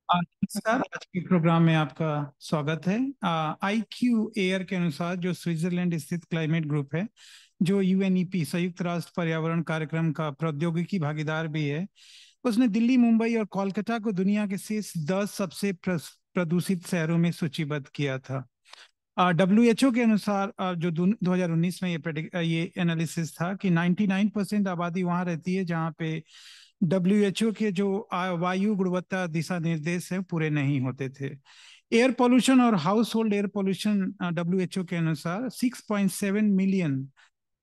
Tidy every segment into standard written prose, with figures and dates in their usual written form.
नमस्कार। आज के प्रोग्राम में आपका स्वागत है। IQ एयर के अनुसार, जो स्विट्जरलैंड स्थित क्लाइमेट ग्रुप है, जो UNEP संयुक्त राष्ट्र पर्यावरण कार्यक्रम का प्रौद्योगिकी भागीदार भी है, उसने दिल्ली, मुंबई और कोलकाता को दुनिया के शीर्ष 10 सबसे प्रदूषित शहरों में सूचीबद्ध किया था। WHO के अनुसार, जो 2019 में ये एनालिसिस था कि 99% आबादी वहां रहती है जहां पे WHO के जो वायु गुणवत्ता दिशा निर्देश हैं पूरे नहीं होते थे। एयर पोल्यूशन और house hold air pollution, WHO के अनुसार 6.7 मिलियन,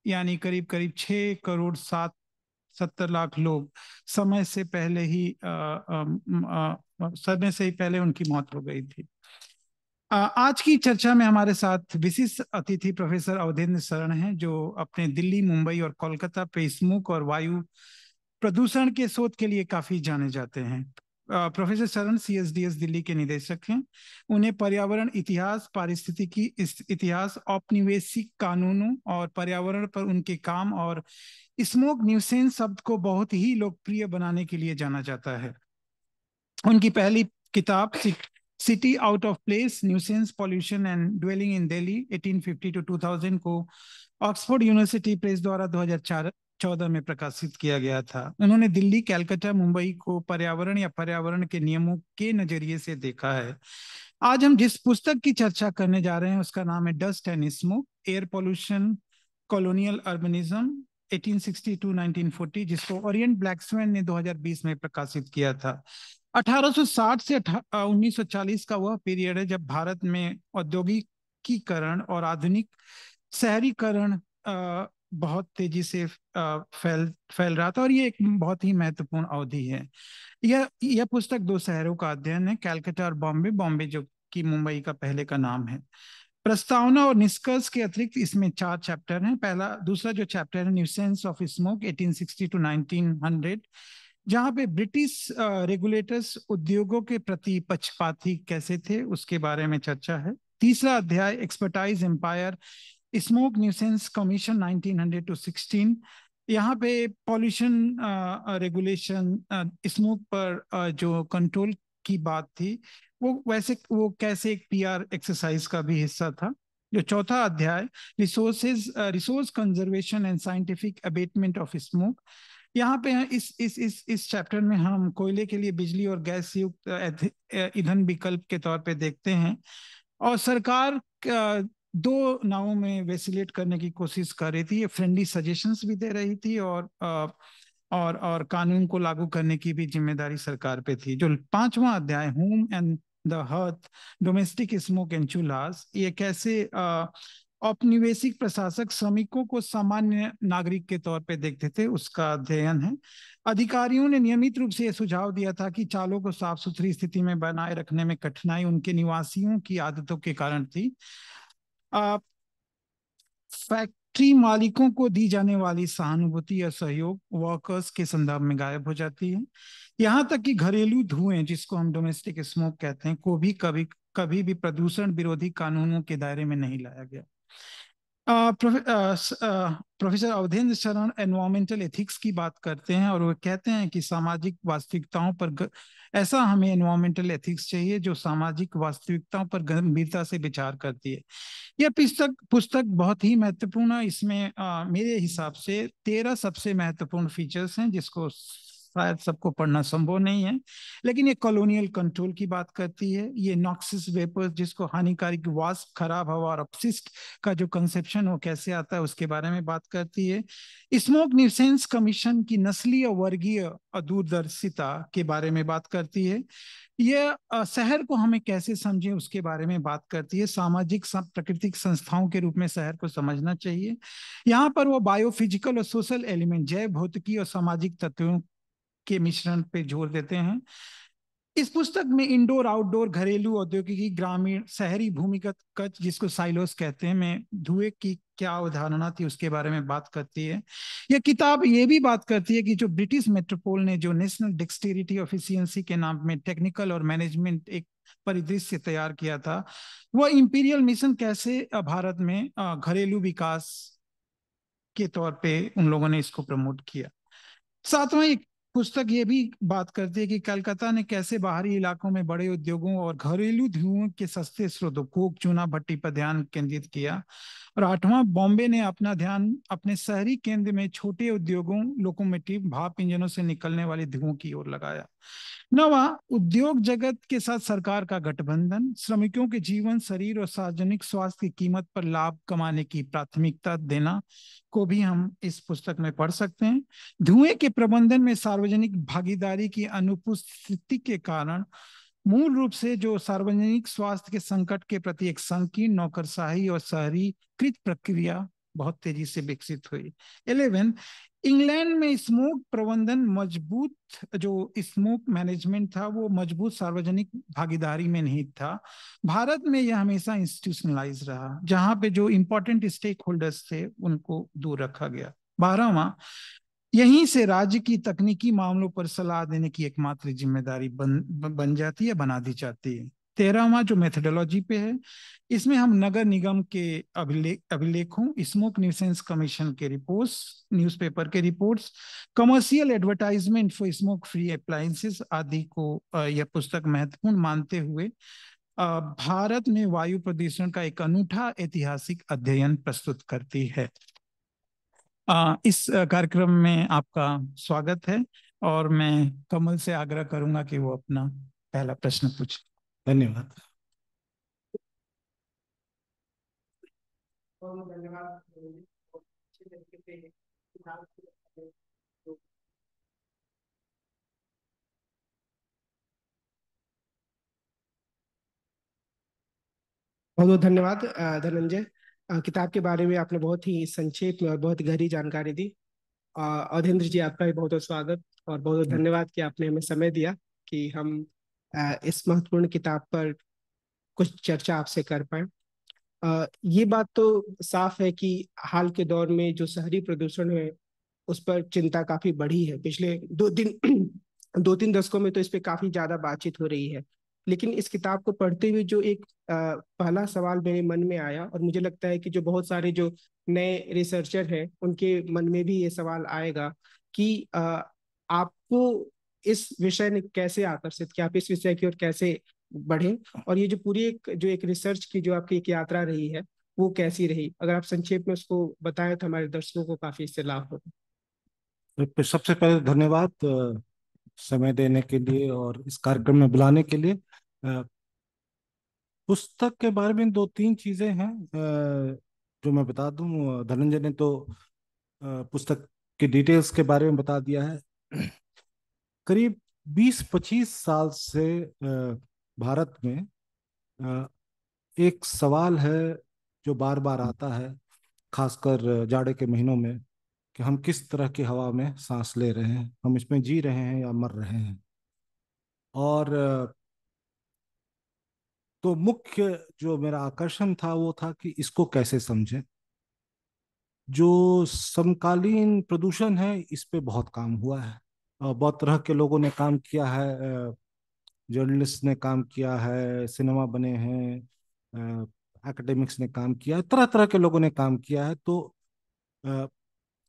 यानी करीब करीब 6 करोड़ 70 लाख लोग समय से पहले ही समय से ही पहले उनकी मौत हो गई थी। आज की चर्चा में हमारे साथ विशिष्ट अतिथि प्रोफेसर अवधेंद्र शरण हैं, जो अपने दिल्ली, मुंबई और कोलकाता पे स्मोक और वायु प्रदूषण के शोध के लिए काफी जाने जाते हैं। प्रोफेसर शरण CSDS दिल्ली के निदेशक हैं। उन्हें पर्यावरण इतिहास, पारिस्थितिकी इतिहास, औपनिवेशिक कानूनों और पर्यावरण पर उनके काम और स्मोक न्यूसेंस शब्द को बहुत ही लोकप्रिय बनाने के लिए जाना जाता है। उनकी पहली किताब city out of place, nuisance, pollution and dwelling in Delhi 1850 to 2000 को ऑक्सफोर्ड यूनिवर्सिटी प्रेस द्वारा 2014 में प्रकाशित किया गया था। उन्होंने दिल्ली, कलकत्ता, मुंबई को पर्यावरण या पर्यावरण के नियमों के नजरिए से देखा है। आज हम जिस पुस्तक की चर्चा करने जा रहे हैं उसका नाम है dust and smoke, air pollution, colonial urbanism 1860 to 1940, जिसको ओरिएंट ब्लैक्समैन ने 2020 में प्रकाशित किया था। 1860 से 1940 का वह पीरियड है जब भारत में औद्योगिकीकरण और आधुनिक शहरीकरण बहुत तेजी से फैल फैल रहा था, और ये एक बहुत ही महत्वपूर्ण अवधि है। यह पुस्तक दो शहरों का अध्ययन है, कलकत्ता और बॉम्बे। बॉम्बे जो कि मुंबई का पहले का नाम है। प्रस्तावना और निष्कर्ष के अतिरिक्त इसमें 4 चैप्टर हैं। दूसरा जो चैप्टर है, न्यूसेंस ऑफ स्मोक 1860 to 1900, जहां पे ब्रिटिश रेगुलेटर्स उद्योगों के प्रति पक्षपाती कैसे थे उसके बारे में चर्चा है। तीसरा अध्याय, expertise empire, smoke nuisance commission 1900 to 16, यहाँ पे पॉल्यूशन रेगुलेशन, स्मोक पर जो कंट्रोल की बात थी, वो कैसे एक PR एक्सरसाइज का भी हिस्सा था। जो चौथा अध्याय, resource conservation and scientific abatement of smoke, यहाँ पे इस चैप्टर में हम कोयले के लिए बिजली और गैस युक्त ईंधन विकल्प के तौर पे देखते हैं, और सरकार दो नावों में वेसिलेट करने की कोशिश कर रही थी। ये फ्रेंडली सजेशंस भी दे रही थी, और कानून को लागू करने की भी जिम्मेदारी सरकार पे थी। जो पांचवा अध्याय, home and the hearth, domestic smoke and चूल्हास, ये कैसे औपनिवेशिक प्रशासक श्रमिकों को सामान्य नागरिक के तौर पे देखते थे, उसका अध्ययन है। अधिकारियों ने नियमित रूप से यह सुझाव दिया था कि चालों को साफ सुथरी स्थिति में बनाए रखने में कठिनाई उनके निवासियों की आदतों के कारण थी। फैक्ट्री मालिकों को दी जाने वाली सहानुभूति या सहयोग वर्कर्स के संदर्भ में गायब हो जाती है। यहाँ तक कि घरेलू धुएं, जिसको हम डोमेस्टिक स्मोक कहते हैं, को भी कभी कभी भी प्रदूषण विरोधी कानूनों के दायरे में नहीं लाया गया। प्रोफेसर अवधेंद्र शरण एनवायरमेंटल एथिक्स की बात करते हैं, और वो कहते हैं कि सामाजिक वास्तविकताओं पर ऐसा हमें एनवायरमेंटल एथिक्स चाहिए जो सामाजिक वास्तविकताओं पर गंभीरता से विचार करती है। यह पुस्तक बहुत ही महत्वपूर्ण है। इसमें मेरे हिसाब से 13 सबसे महत्वपूर्ण फीचर्स हैं, जिसको शायद सबको पढ़ना संभव नहीं है। लेकिन ये कॉलोनियल कंट्रोल की बात करती है, ये नॉक्सिस वेपर्स, जिसको हानिकारक वाष्प, खराब हवा और अपशिष्ट का जो कंसेप्शन वो कैसे आता है उसके बारे में बात करती है। स्मोक न्यूसेंस कमीशन की नस्लीय वर्गीय दूरदर्शिता के बारे में बात करती है। यह शहर को हमें कैसे समझें उसके बारे में बात करती है। सामाजिक प्राकृतिक संस्थाओं के रूप में शहर को समझना चाहिए। यहाँ पर वो बायोफिजिकल और सोशल एलिमेंट, जैव भौतिकी और सामाजिक तत्वों के मिश्रण पे जोर देते हैं। इस पुस्तक में इंडोर, आउटडोर, घरेलू, औद्योगिकी, ग्रामीण, शहरी भूमिगत कच, जिसको साइलोस कहते हैं, में धुएं की क्या अवधारणा थी उसके बारे में बात करती है। यह किताब ये भी बात करती है कि जो ब्रिटिश मेट्रोपोल ने जो नेशनल डेक्सटेरिटी एफिशिएंसी के नाम में टेक्निकल और मैनेजमेंट एक परिदृश्य तैयार किया था, वह इंपीरियल मिशन कैसे भारत में घरेलू विकास के तौर पे उन लोगों ने इसको प्रमोट किया। सातवां, पुस्तक ये भी बात करती है कि कलकत्ता ने कैसे बाहरी इलाकों में बड़े उद्योगों और घरेलू धुओं के सस्ते स्रोतों कोक चूना भट्टी पर ध्यान केंद्रित किया। और आठवां, बॉम्बे ने अपना ध्यान अपने शहरी केंद्र में छोटे उद्योगों, लोकोमोटिव, भाप इंजनों से निकलने वाले धुओं की ओर लगाया। नवा, उद्योग जगत के साथ सरकार का गठबंधन, श्रमिकों के जीवन, शरीर और सार्वजनिक स्वास्थ्य की कीमत पर लाभ कमाने की प्राथमिकता देना को भी हम इस पुस्तक में पढ़ सकते हैं। धुएं के प्रबंधन में सार्वजनिक भागीदारी की अनुपस्थिति के कारण मूल रूप से जो सार्वजनिक स्वास्थ्य के संकट के प्रति एक संकीर्ण, नौकरशाही और शहरीकृत प्रक्रिया बहुत तेजी से विकसित हुई। 11, इंग्लैंड में स्मोक प्रबंधन मजबूत, जो स्मोक मैनेजमेंट था वो मजबूत सार्वजनिक भागीदारी में नहीं था। भारत में यह हमेशा इंस्टीट्यूशनलाइज रहा, जहां पे जो इंपॉर्टेंट स्टेक होल्डर्स थे उनको दूर रखा गया। 12वां, यहीं से राज्य की तकनीकी मामलों पर सलाह देने की एकमात्र जिम्मेदारी बन जाती है, बना दी जाती है। 13वां जो मेथोडोलॉजी पे है, इसमें हम नगर निगम के अभिलेखों, स्मोक न्यूसेंस कमीशन के रिपोर्ट्स, न्यूज़पेपर के reports, commercial advertisement for smoke free appliances आदि को यह पुस्तक महत्वपूर्ण मानते हुए भारत में वायु प्रदूषण का एक अनूठा ऐतिहासिक अध्ययन प्रस्तुत करती है। इस कार्यक्रम में आपका स्वागत है और मैं कमल से आग्रह करूंगा कि वो अपना पहला प्रश्न पूछे। धन्यवाद। बहुत बहुत धन्यवाद धनंजय। किताब के बारे में आपने बहुत ही संक्षेप में और बहुत गहरी जानकारी दी। अवधेंद्र जी, आपका भी बहुत बहुत स्वागत और बहुत बहुत धन्यवाद कि आपने हमें समय दिया कि हम इस महत्वपूर्ण किताब पर कुछ चर्चा आपसे कर पाए। ये बात तो साफ है कि हाल के दौर में जो शहरी प्रदूषण है उस पर चिंता काफी बढ़ी है। पिछले दो तीन दशकों में तो इस पे काफी ज्यादा बातचीत हो रही है। लेकिन इस किताब को पढ़ते हुए जो एक पहला सवाल मेरे मन में आया, और मुझे लगता है कि जो बहुत सारे जो नए रिसर्चर हैं उनके मन में भी ये सवाल आएगा कि आपको इस विषय ने कैसे आकर्षित किया, आप इस विषय की ओर कैसे बढ़े, और ये जो पूरी एक रिसर्च की जो आपकी एक यात्रा रही है वो कैसी रही। अगर आप संक्षेप में उसको बताएं तो हमारे दर्शकों को काफी इससे लाभ होगा। तो सबसे पहले धन्यवाद समय देने के लिए और इस कार्यक्रम में बुलाने के लिए। पुस्तक के बारे में दो तीन चीजें हैं जो मैं बता दूं। धनंजय ने तो पुस्तक के डिटेल्स के बारे में बता दिया है। करीब 20-25 साल से भारत में एक सवाल है जो बार बार आता है, खासकर जाड़े के महीनों में, कि हम किस तरह की हवा में सांस ले रहे हैं, हम इसमें जी रहे हैं या मर रहे हैं। और तो मुख्य जो मेरा आकर्षण था वो था कि इसको कैसे समझें। जो समकालीन प्रदूषण है इस पे बहुत काम हुआ है और बहुत तरह के लोगों ने काम किया है। जर्नलिस्ट ने काम किया है, सिनेमा बने हैं, एकेडमिक्स ने काम किया है, तरह तरह के लोगों ने काम किया है। तो अ,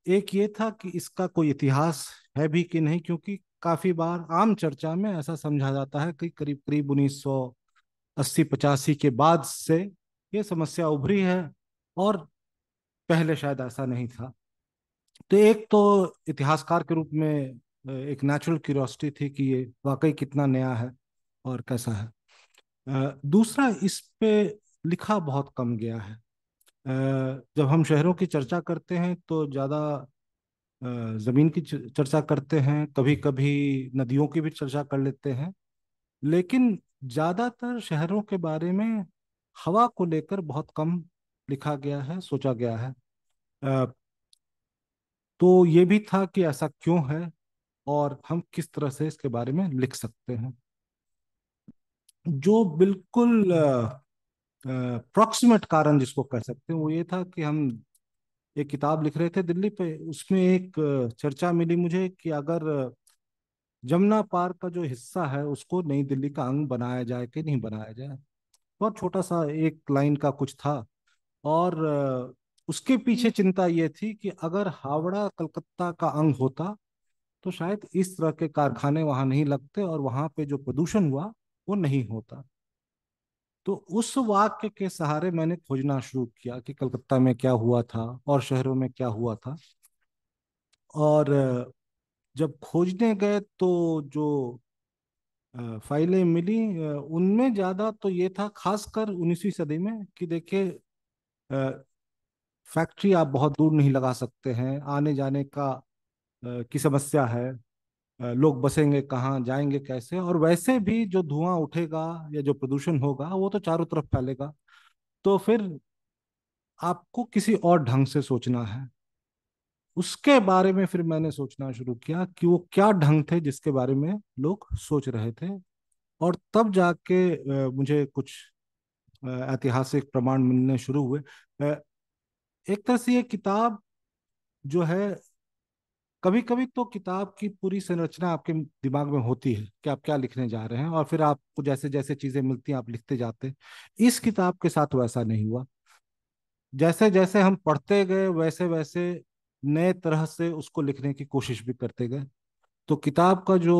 एक ये था कि इसका कोई इतिहास है भी कि नहीं, क्योंकि काफी बार आम चर्चा में ऐसा समझा जाता है कि करीब करीब 1980-85 के बाद से ये समस्या उभरी है और पहले शायद ऐसा नहीं था। तो एक तो इतिहासकार के रूप में एक नेचुरल क्यूरियोसिटी थी कि ये वाकई कितना नया है और कैसा है। दूसरा, इस पे लिखा बहुत कम गया है। जब हम शहरों की चर्चा करते हैं तो ज़्यादा जमीन की चर्चा करते हैं, कभी कभी नदियों की भी चर्चा कर लेते हैं, लेकिन ज्यादातर शहरों के बारे में हवा को लेकर बहुत कम लिखा गया है, सोचा गया है। अ, तो ये भी था कि ऐसा क्यों है और हम किस तरह से इसके बारे में लिख सकते हैं। जो बिल्कुल प्रोक्सीमेट कारण जिसको कह सकते हैं वो ये था कि हम एक किताब लिख रहे थे दिल्ली पे, उसमें एक चर्चा मिली मुझे कि अगर जमुना पार का जो हिस्सा है उसको नई दिल्ली का अंग बनाया जाए कि नहीं बनाया जाए। बहुत छोटा सा एक लाइन का कुछ था और उसके पीछे चिंता ये थी कि अगर हावड़ा कलकत्ता का अंग होता तो शायद इस तरह के कारखाने वहां नहीं लगते और वहां पे जो प्रदूषण हुआ वो नहीं होता। तो उस वाक्य के सहारे मैंने खोजना शुरू किया कि कलकत्ता में क्या हुआ था और शहरों में क्या हुआ था। और जब खोजने गए तो जो फाइलें मिली, उनमें ज़्यादा तो ये था, खासकर 19वीं सदी में, कि देखिए फैक्ट्री आप बहुत दूर नहीं लगा सकते हैं, आने जाने का की समस्या है, लोग बसेंगे कहाँ, जाएंगे कैसे, और वैसे भी जो धुआं उठेगा या जो प्रदूषण होगा वो तो चारों तरफ फैलेगा। तो फिर आपको किसी और ढंग से सोचना है। उसके बारे में फिर मैंने सोचना शुरू किया कि वो क्या ढंग थे जिसके बारे में लोग सोच रहे थे। और तब जाके मुझे कुछ ऐतिहासिक प्रमाण मिलने शुरू हुए। एक तरह से ये किताब जो है, कभी कभी तो किताब की पूरी संरचना आपके दिमाग में होती है कि आप क्या लिखने जा रहे हैं, और फिर आपको जैसे जैसे चीजें मिलती हैं आप लिखते जाते हैं। इस किताब के साथ वैसा नहीं हुआ। जैसे जैसे हम पढ़ते गए वैसे वैसे नए तरह से उसको लिखने की कोशिश भी करते गए। तो किताब का जो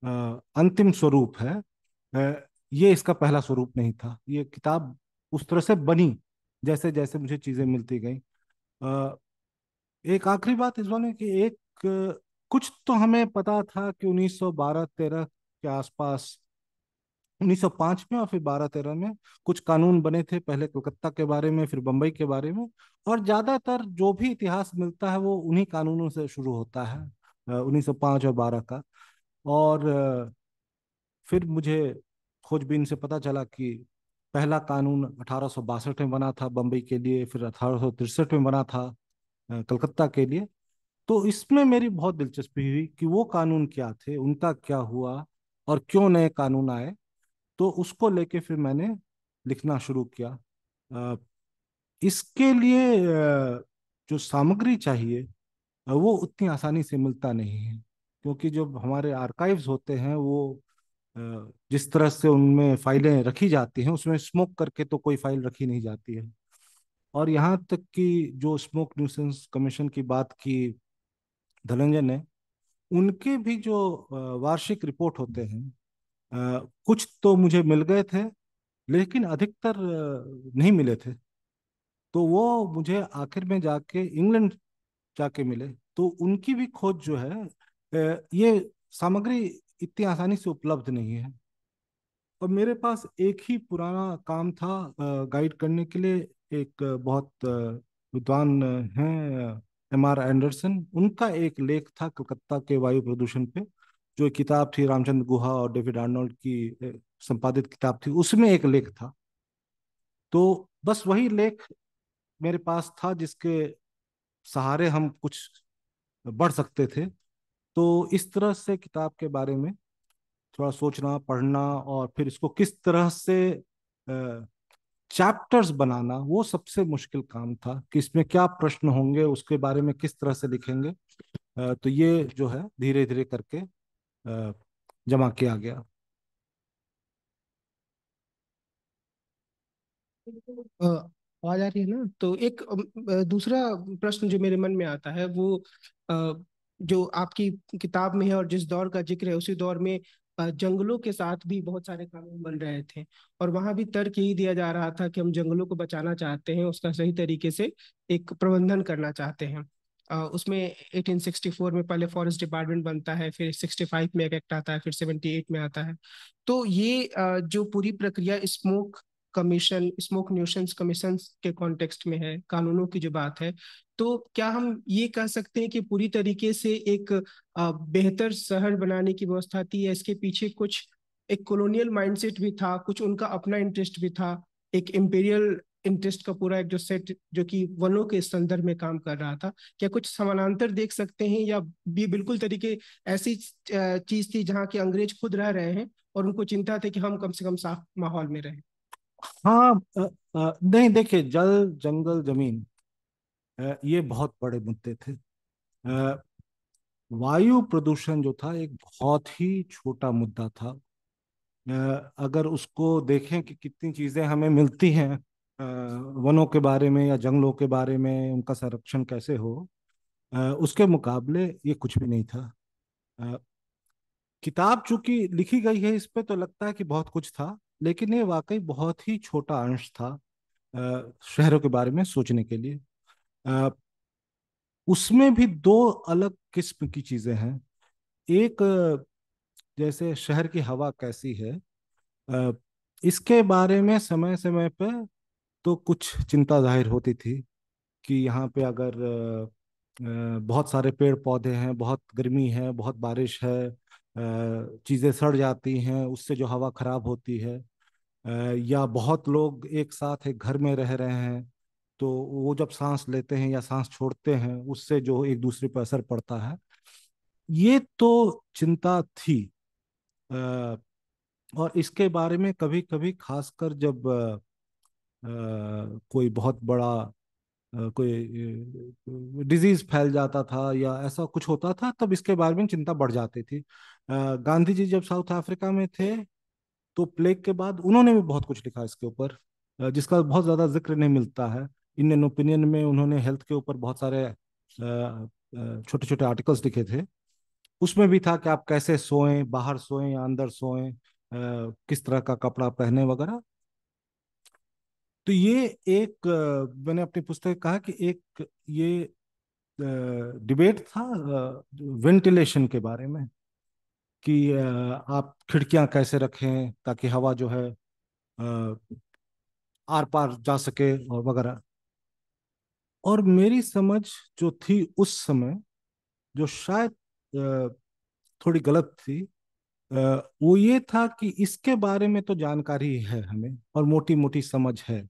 अ, अंतिम स्वरूप है, ये इसका पहला स्वरूप नहीं था। ये किताब उस तरह से बनी जैसे जैसे मुझे चीजें मिलती गई। अ, एक आखिरी बात इस बारे में कि कुछ तो हमें पता था कि 1912-13 के आसपास, 1905 में और फिर 12-13 में कुछ कानून बने थे, पहले कोलकाता के बारे में फिर बम्बई के बारे में। और ज्यादातर जो भी इतिहास मिलता है वो उन्हीं कानूनों से शुरू होता है, 1905 और 12 का। और फिर मुझे खोजबीन से पता चला कि पहला कानून 1862 में बना था बम्बई के लिए, फिर 1863 में बना था कलकत्ता के लिए। तो इसमें मेरी बहुत दिलचस्पी हुई कि वो कानून क्या थे, उनका क्या हुआ, और क्यों नए कानून आए। तो उसको लेके फिर मैंने लिखना शुरू किया। अ, इसके लिए जो सामग्री चाहिए वो उतनी आसानी से मिलता नहीं है, क्योंकि जो हमारे आर्काइव्स होते हैं वो अ, जिस तरह से उनमें फाइलें रखी जाती हैं उसमें स्मोक करके तो कोई फाइल रखी नहीं जाती है। और यहाँ तक कि जो स्मोक न्यूसेंस कमीशन की बात की धनंजय ने, उनके भी जो वार्षिक रिपोर्ट होते हैं, कुछ तो मुझे मिल गए थे लेकिन अधिकतर नहीं मिले थे। तो वो मुझे आखिर में जाके इंग्लैंड जाके मिले। तो उनकी भी खोज जो है, ये सामग्री इतनी आसानी से उपलब्ध नहीं है। और मेरे पास एक ही पुराना काम था गाइड करने के लिए। एक बहुत विद्वान हैं, M.R. एंडरसन, उनका एक लेख था कलकत्ता के वायु प्रदूषण पे, जो एक किताब थी, रामचंद्र गुहा और डेविड आर्नोल्ड की संपादित किताब थी, उसमें एक लेख था। तो बस वही लेख मेरे पास था जिसके सहारे हम कुछ बढ़ सकते थे। तो इस तरह से किताब के बारे में थोड़ा सोचना, पढ़ना, और फिर इसको किस तरह से चैप्टर्स बनाना, वो सबसे मुश्किल काम था कि इसमें क्या प्रश्न होंगे, उसके बारे में किस तरह से लिखेंगे। तो ये जो है धीरे धीरे करके जमा किया गया। आवाज आ रही है ना? तो एक दूसरा प्रश्न जो मेरे मन में आता है वो जो आपकी किताब में है और जिस दौर का जिक्र है उसी दौर में जंगलों के साथ भी बहुत सारे कानून बन रहे थे। और वहां भी तर्क यही दिया जा रहा था कि हम जंगलों को बचाना चाहते हैं, उसका सही तरीके से एक प्रबंधन करना चाहते हैं। उसमें 1864 में पहले फॉरेस्ट डिपार्टमेंट बनता है, फिर 65 में एक एक्ट आता है, फिर 78 में आता है। तो ये जो पूरी प्रक्रिया स्मोक न्यूसेंस कमीशन के कॉन्टेक्स्ट में है, कानूनों की जो बात है, तो क्या हम ये कह सकते हैं कि पूरी तरीके से एक बेहतर शहर बनाने की व्यवस्था थी, या इसके पीछे कुछ एक कॉलोनियल माइंडसेट भी था, कुछ उनका अपना इंटरेस्ट भी था, एक इम्पीरियल इंटरेस्ट का पूरा एक जो सेट जो कि वनों के संदर्भ में काम कर रहा था? क्या कुछ समानांतर देख सकते हैं, या भी बिल्कुल तरीके ऐसी चीज थी जहाँ के अंग्रेज खुद रह रहे हैं और उनको चिंता थी कि हम कम से कम साफ माहौल में रहें? हाँ, नहीं देखिए, जल जंगल जमीन, ये बहुत बड़े मुद्दे थे। अ, वायु प्रदूषण जो था एक बहुत ही छोटा मुद्दा था। अगर उसको देखें कि कितनी चीजें हमें मिलती हैं वनों के बारे में या जंगलों के बारे में, उनका संरक्षण कैसे हो, उसके मुकाबले ये कुछ भी नहीं था। अ, किताब चूंकि लिखी गई है इस पे तो लगता है कि बहुत कुछ था, लेकिन ये वाकई बहुत ही छोटा अंश था शहरों के बारे में सोचने के लिए। अ, उसमें भी दो अलग किस्म की चीजें हैं। एक जैसे शहर की हवा कैसी है, अ, इसके बारे में समय समय पे तो कुछ चिंता जाहिर होती थी कि यहाँ पे अगर बहुत सारे पेड़ पौधे हैं, बहुत गर्मी है, बहुत बारिश है, चीज़ें सड़ जाती हैं, उससे जो हवा खराब होती है, या बहुत लोग एक साथ एक घर में रह रहे हैं तो वो जब सांस लेते हैं या सांस छोड़ते हैं उससे जो एक दूसरे पर असर पड़ता है, ये तो चिंता थी। अ, और इसके बारे में कभी कभी खासकर जब कोई बहुत बड़ा कोई डिजीज फैल जाता था या ऐसा कुछ होता था, तब इसके बारे में चिंता बढ़ जाती थी। गांधी जी जब साउथ अफ्रीका में थे तो प्लेग के बाद उन्होंने भी बहुत कुछ लिखा इसके ऊपर, जिसका बहुत ज्यादा जिक्र नहीं मिलता है। इंडियन ओपिनियन में उन्होंने हेल्थ के ऊपर बहुत सारे छोटे छोटे आर्टिकल्स लिखे थे। उसमें भी था कि आप कैसे सोएं, बाहर सोएं या अंदर सोएं, किस तरह का कपड़ा पहने वगैरह। तो ये एक मैंने अपनी पुस्तक में कहा कि एक ये डिबेट था वेंटिलेशन के बारे में, कि आप खिड़कियां कैसे रखें ताकि हवा जो है आर पार जा सके और वगैरह। और मेरी समझ जो थी उस समय, जो शायद अ, थोड़ी गलत थी, अ, वो ये था कि इसके बारे में तो जानकारी है हमें और मोटी मोटी समझ है,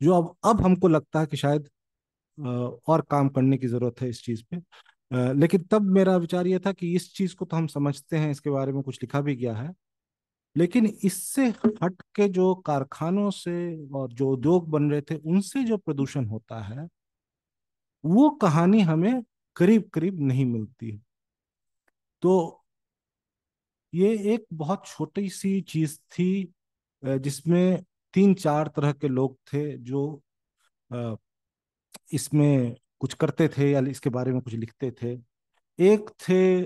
जो अब हमको लगता है कि शायद और काम करने की जरूरत है इस चीज पे। लेकिन तब मेरा विचार ये था कि इस चीज को तो हम समझते हैं, इसके बारे में कुछ लिखा भी गया है, लेकिन इससे हट के जो कारखानों से और जो उद्योग बन रहे थे उनसे जो प्रदूषण होता है, वो कहानी हमें करीब करीब नहीं मिलती। तो ये एक बहुत छोटी सी चीज थी जिसमें तीन चार तरह के लोग थे जो अ, इसमें कुछ करते थे या इसके बारे में कुछ लिखते थे। एक थे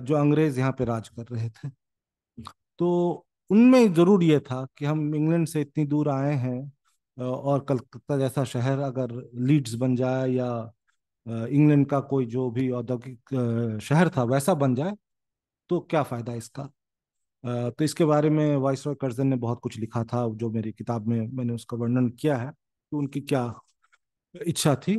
जो अंग्रेज यहाँ पे राज कर रहे थे, तो उनमें जरूर ये था कि हम इंग्लैंड से इतनी दूर आए हैं, और कलकत्ता जैसा शहर अगर लीड्स बन जाए या इंग्लैंड का कोई जो भी औद्योगिक शहर था वैसा बन जाए तो क्या फायदा इसका। तो इसके बारे में वाइसरॉय कर्जन ने बहुत कुछ लिखा था, जो मेरी किताब में मैंने उसका वर्णन किया है कि उनकी क्या इच्छा थी।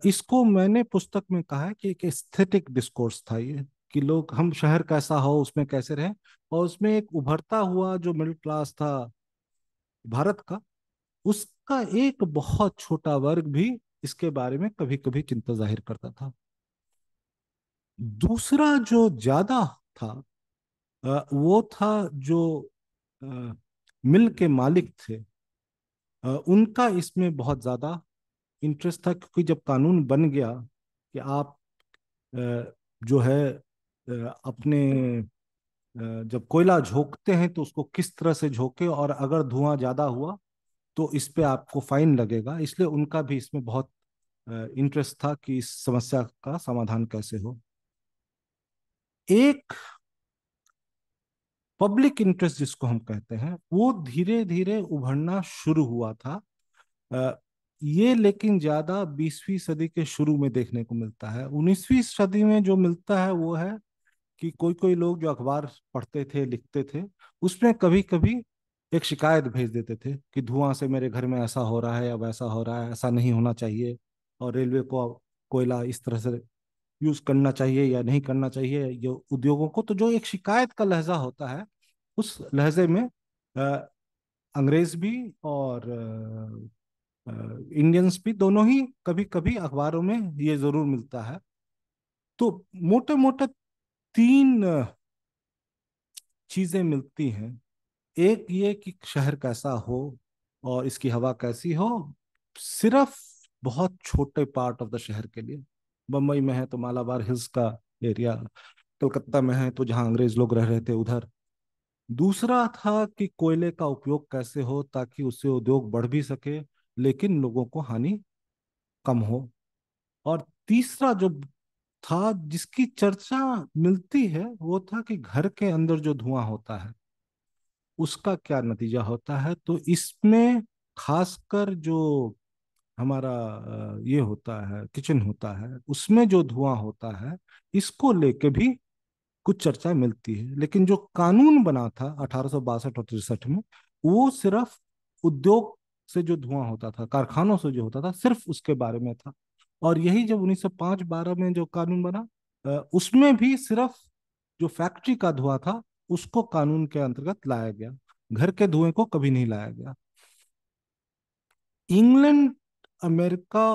इसको मैंने पुस्तक में कहा है कि एक एस्थेटिक डिस्कोर्स था ये, कि लोग, हम शहर कैसा हो उसमें कैसे रहें, और उसमें एक उभरता हुआ जो मिडिल क्लास था भारत का, उसका एक बहुत छोटा वर्ग भी इसके बारे में कभी कभी चिंता जाहिर करता था। दूसरा जो ज्यादा था वो था जो अ, मिल के मालिक थे, उनका इसमें बहुत ज्यादा इंटरेस्ट था, क्योंकि जब कानून बन गया कि आप जो है अपने जब कोयला झोंकते हैं तो उसको किस तरह से झोंके, और अगर धुआं ज्यादा हुआ तो इस पे आपको फाइन लगेगा, इसलिए उनका भी इसमें बहुत इंटरेस्ट था कि इस समस्या का समाधान कैसे हो। एक पब्लिक इंटरेस्ट जिसको हम कहते हैं वो धीरे धीरे उभरना शुरू हुआ था। अ, ये लेकिन ज्यादा 20वीं सदी के शुरू में देखने को मिलता है। 19वीं सदी में जो मिलता है वो है कि कोई कोई लोग जो अखबार पढ़ते थे, लिखते थे, उसमें कभी कभी एक शिकायत भेज देते थे कि धुआं से मेरे घर में ऐसा हो रहा है या वैसा हो रहा है, ऐसा नहीं होना चाहिए, और रेलवे को कोयला इस तरह से यूज करना चाहिए या नहीं करना चाहिए, ये उद्योगों को। तो जो एक शिकायत का लहजा होता है, उस लहजे में अंग्रेज भी और इंडियंस भी, दोनों ही कभी कभी अखबारों में ये जरूर मिलता है। तो मोटे मोटे तीन चीजें मिलती हैं। एक ये कि शहर कैसा हो और इसकी हवा कैसी हो, सिर्फ बहुत छोटे पार्ट ऑफ द शहर के लिए। बम्बई में है तो मालाबार हिल्स का एरिया, कलकत्ता में है तो जहाँ अंग्रेज लोग रह रहे थे उधर। दूसरा था कि कोयले का उपयोग कैसे हो ताकि उससे उद्योग बढ़ भी सके लेकिन लोगों को हानि कम हो। और तीसरा जो था जिसकी चर्चा मिलती है वो था कि घर के अंदर जो धुआं होता है उसका क्या नतीजा होता है। तो इसमें खासकर जो हमारा ये होता है, किचन होता है, उसमें जो धुआं होता है इसको लेके भी कुछ चर्चा मिलती है। लेकिन जो कानून बना था 1862 और 63 में, वो सिर्फ उद्योग से जो धुआं होता था, कारखानों से जो होता था, सिर्फ उसके बारे में था। और यही जब 1905-12 में जो कानून बना, उसमें भी सिर्फ जो फैक्ट्री का धुआं था उसको कानून के अंतर्गत लाया गया, घर के धुएं को कभी नहीं लाया गया। इंग्लैंड, अमेरिका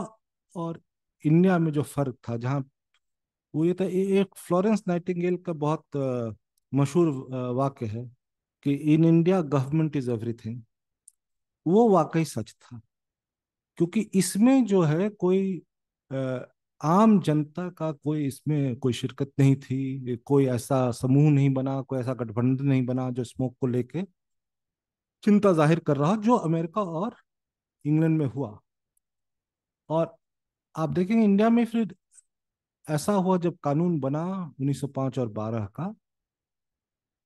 और इंडिया में जो फर्क था, जहाँ वो ये था, एक फ्लोरेंस नाइटिंगेल का बहुत मशहूर वाक्य है कि in India government is everything. वो वाकई सच था, क्योंकि इसमें जो है कोई अ, आम जनता का कोई इसमें कोई शिरकत नहीं थी, कोई ऐसा समूह नहीं बना, कोई ऐसा गठबंधन नहीं बना जो स्मोक को लेके चिंता जाहिर कर रहा, जो अमेरिका और इंग्लैंड में हुआ। और आप देखेंगे इंडिया में फिर ऐसा हुआ जब कानून बना 1905 और 12 का,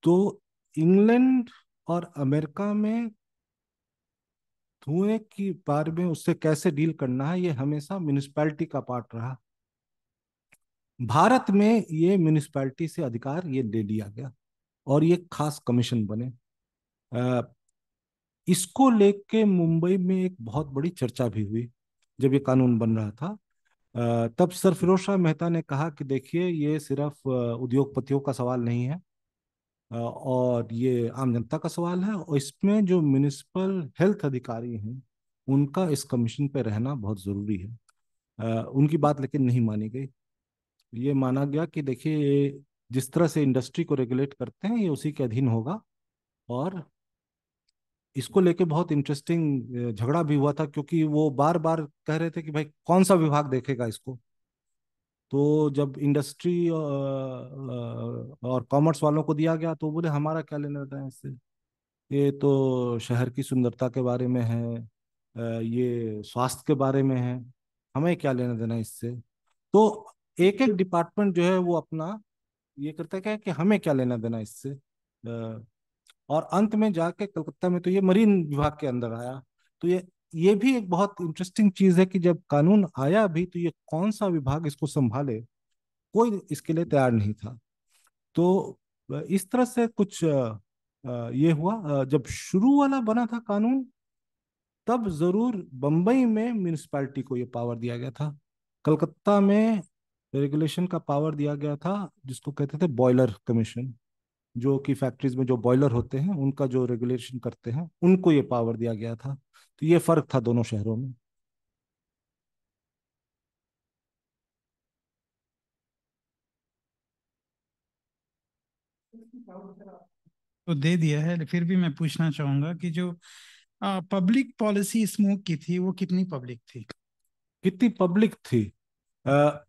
तो इंग्लैंड और अमेरिका में धुएं की बारे में उससे कैसे डील करना है ये हमेशा म्यूनिसपैलिटी का पार्ट रहा। भारत में ये म्यूनिसपैलिटी से अधिकार ये ले लिया गया और ये खास कमीशन बने। अ, इसको लेके मुंबई में एक बहुत बड़ी चर्चा भी हुई जब ये कानून बन रहा था। तब सर फिरोज शाह मेहता ने कहा कि देखिए, ये सिर्फ उद्योगपतियों का सवाल नहीं है, और ये आम जनता का सवाल है, और इसमें जो म्युनिसिपल हेल्थ अधिकारी हैं उनका इस कमीशन पे रहना बहुत ज़रूरी है। उनकी बात लेकिन नहीं मानी गई। ये माना गया कि देखिए, ये जिस तरह से इंडस्ट्री को रेगुलेट करते हैं ये उसी के अधीन होगा। और इसको लेके बहुत इंटरेस्टिंग झगड़ा भी हुआ था, क्योंकि वो बार बार कह रहे थे कि भाई कौन सा विभाग देखेगा इसको। तो जब इंडस्ट्री और कॉमर्स वालों को दिया गया तो बोले हमारा क्या लेना देना है इससे, ये तो शहर की सुंदरता के बारे में है, ये स्वास्थ्य के बारे में है, हमें क्या लेना देना इससे। तो एक एक डिपार्टमेंट जो है वो अपना ये करता है क्या कि हमें क्या लेना देना इससे। और अंत में जाके कलकत्ता में तो ये मरीन विभाग के अंदर आया। तो ये भी एक बहुत इंटरेस्टिंग चीज है कि जब कानून आया भी तो ये कौन सा विभाग इसको संभाले, कोई इसके लिए तैयार नहीं था। तो इस तरह से कुछ ये हुआ। जब शुरू वाला बना था कानून, तब जरूर बंबई में म्यूनिसपैलिटी को ये पावर दिया गया था। कलकत्ता में रेगुलेशन का पावर दिया गया था जिसको कहते थे बॉयलर कमीशन, जो कि फैक्ट्रीज में जो बॉयलर होते हैं उनका जो रेगुलेशन करते हैं उनको ये पावर दिया गया था। तो ये फर्क था दोनों शहरों में। तो दे दिया है, फिर भी मैं पूछना चाहूंगा कि जो पब्लिक पॉलिसी स्मोक की थी वो कितनी पब्लिक थी? कितनी पब्लिक थी? अ,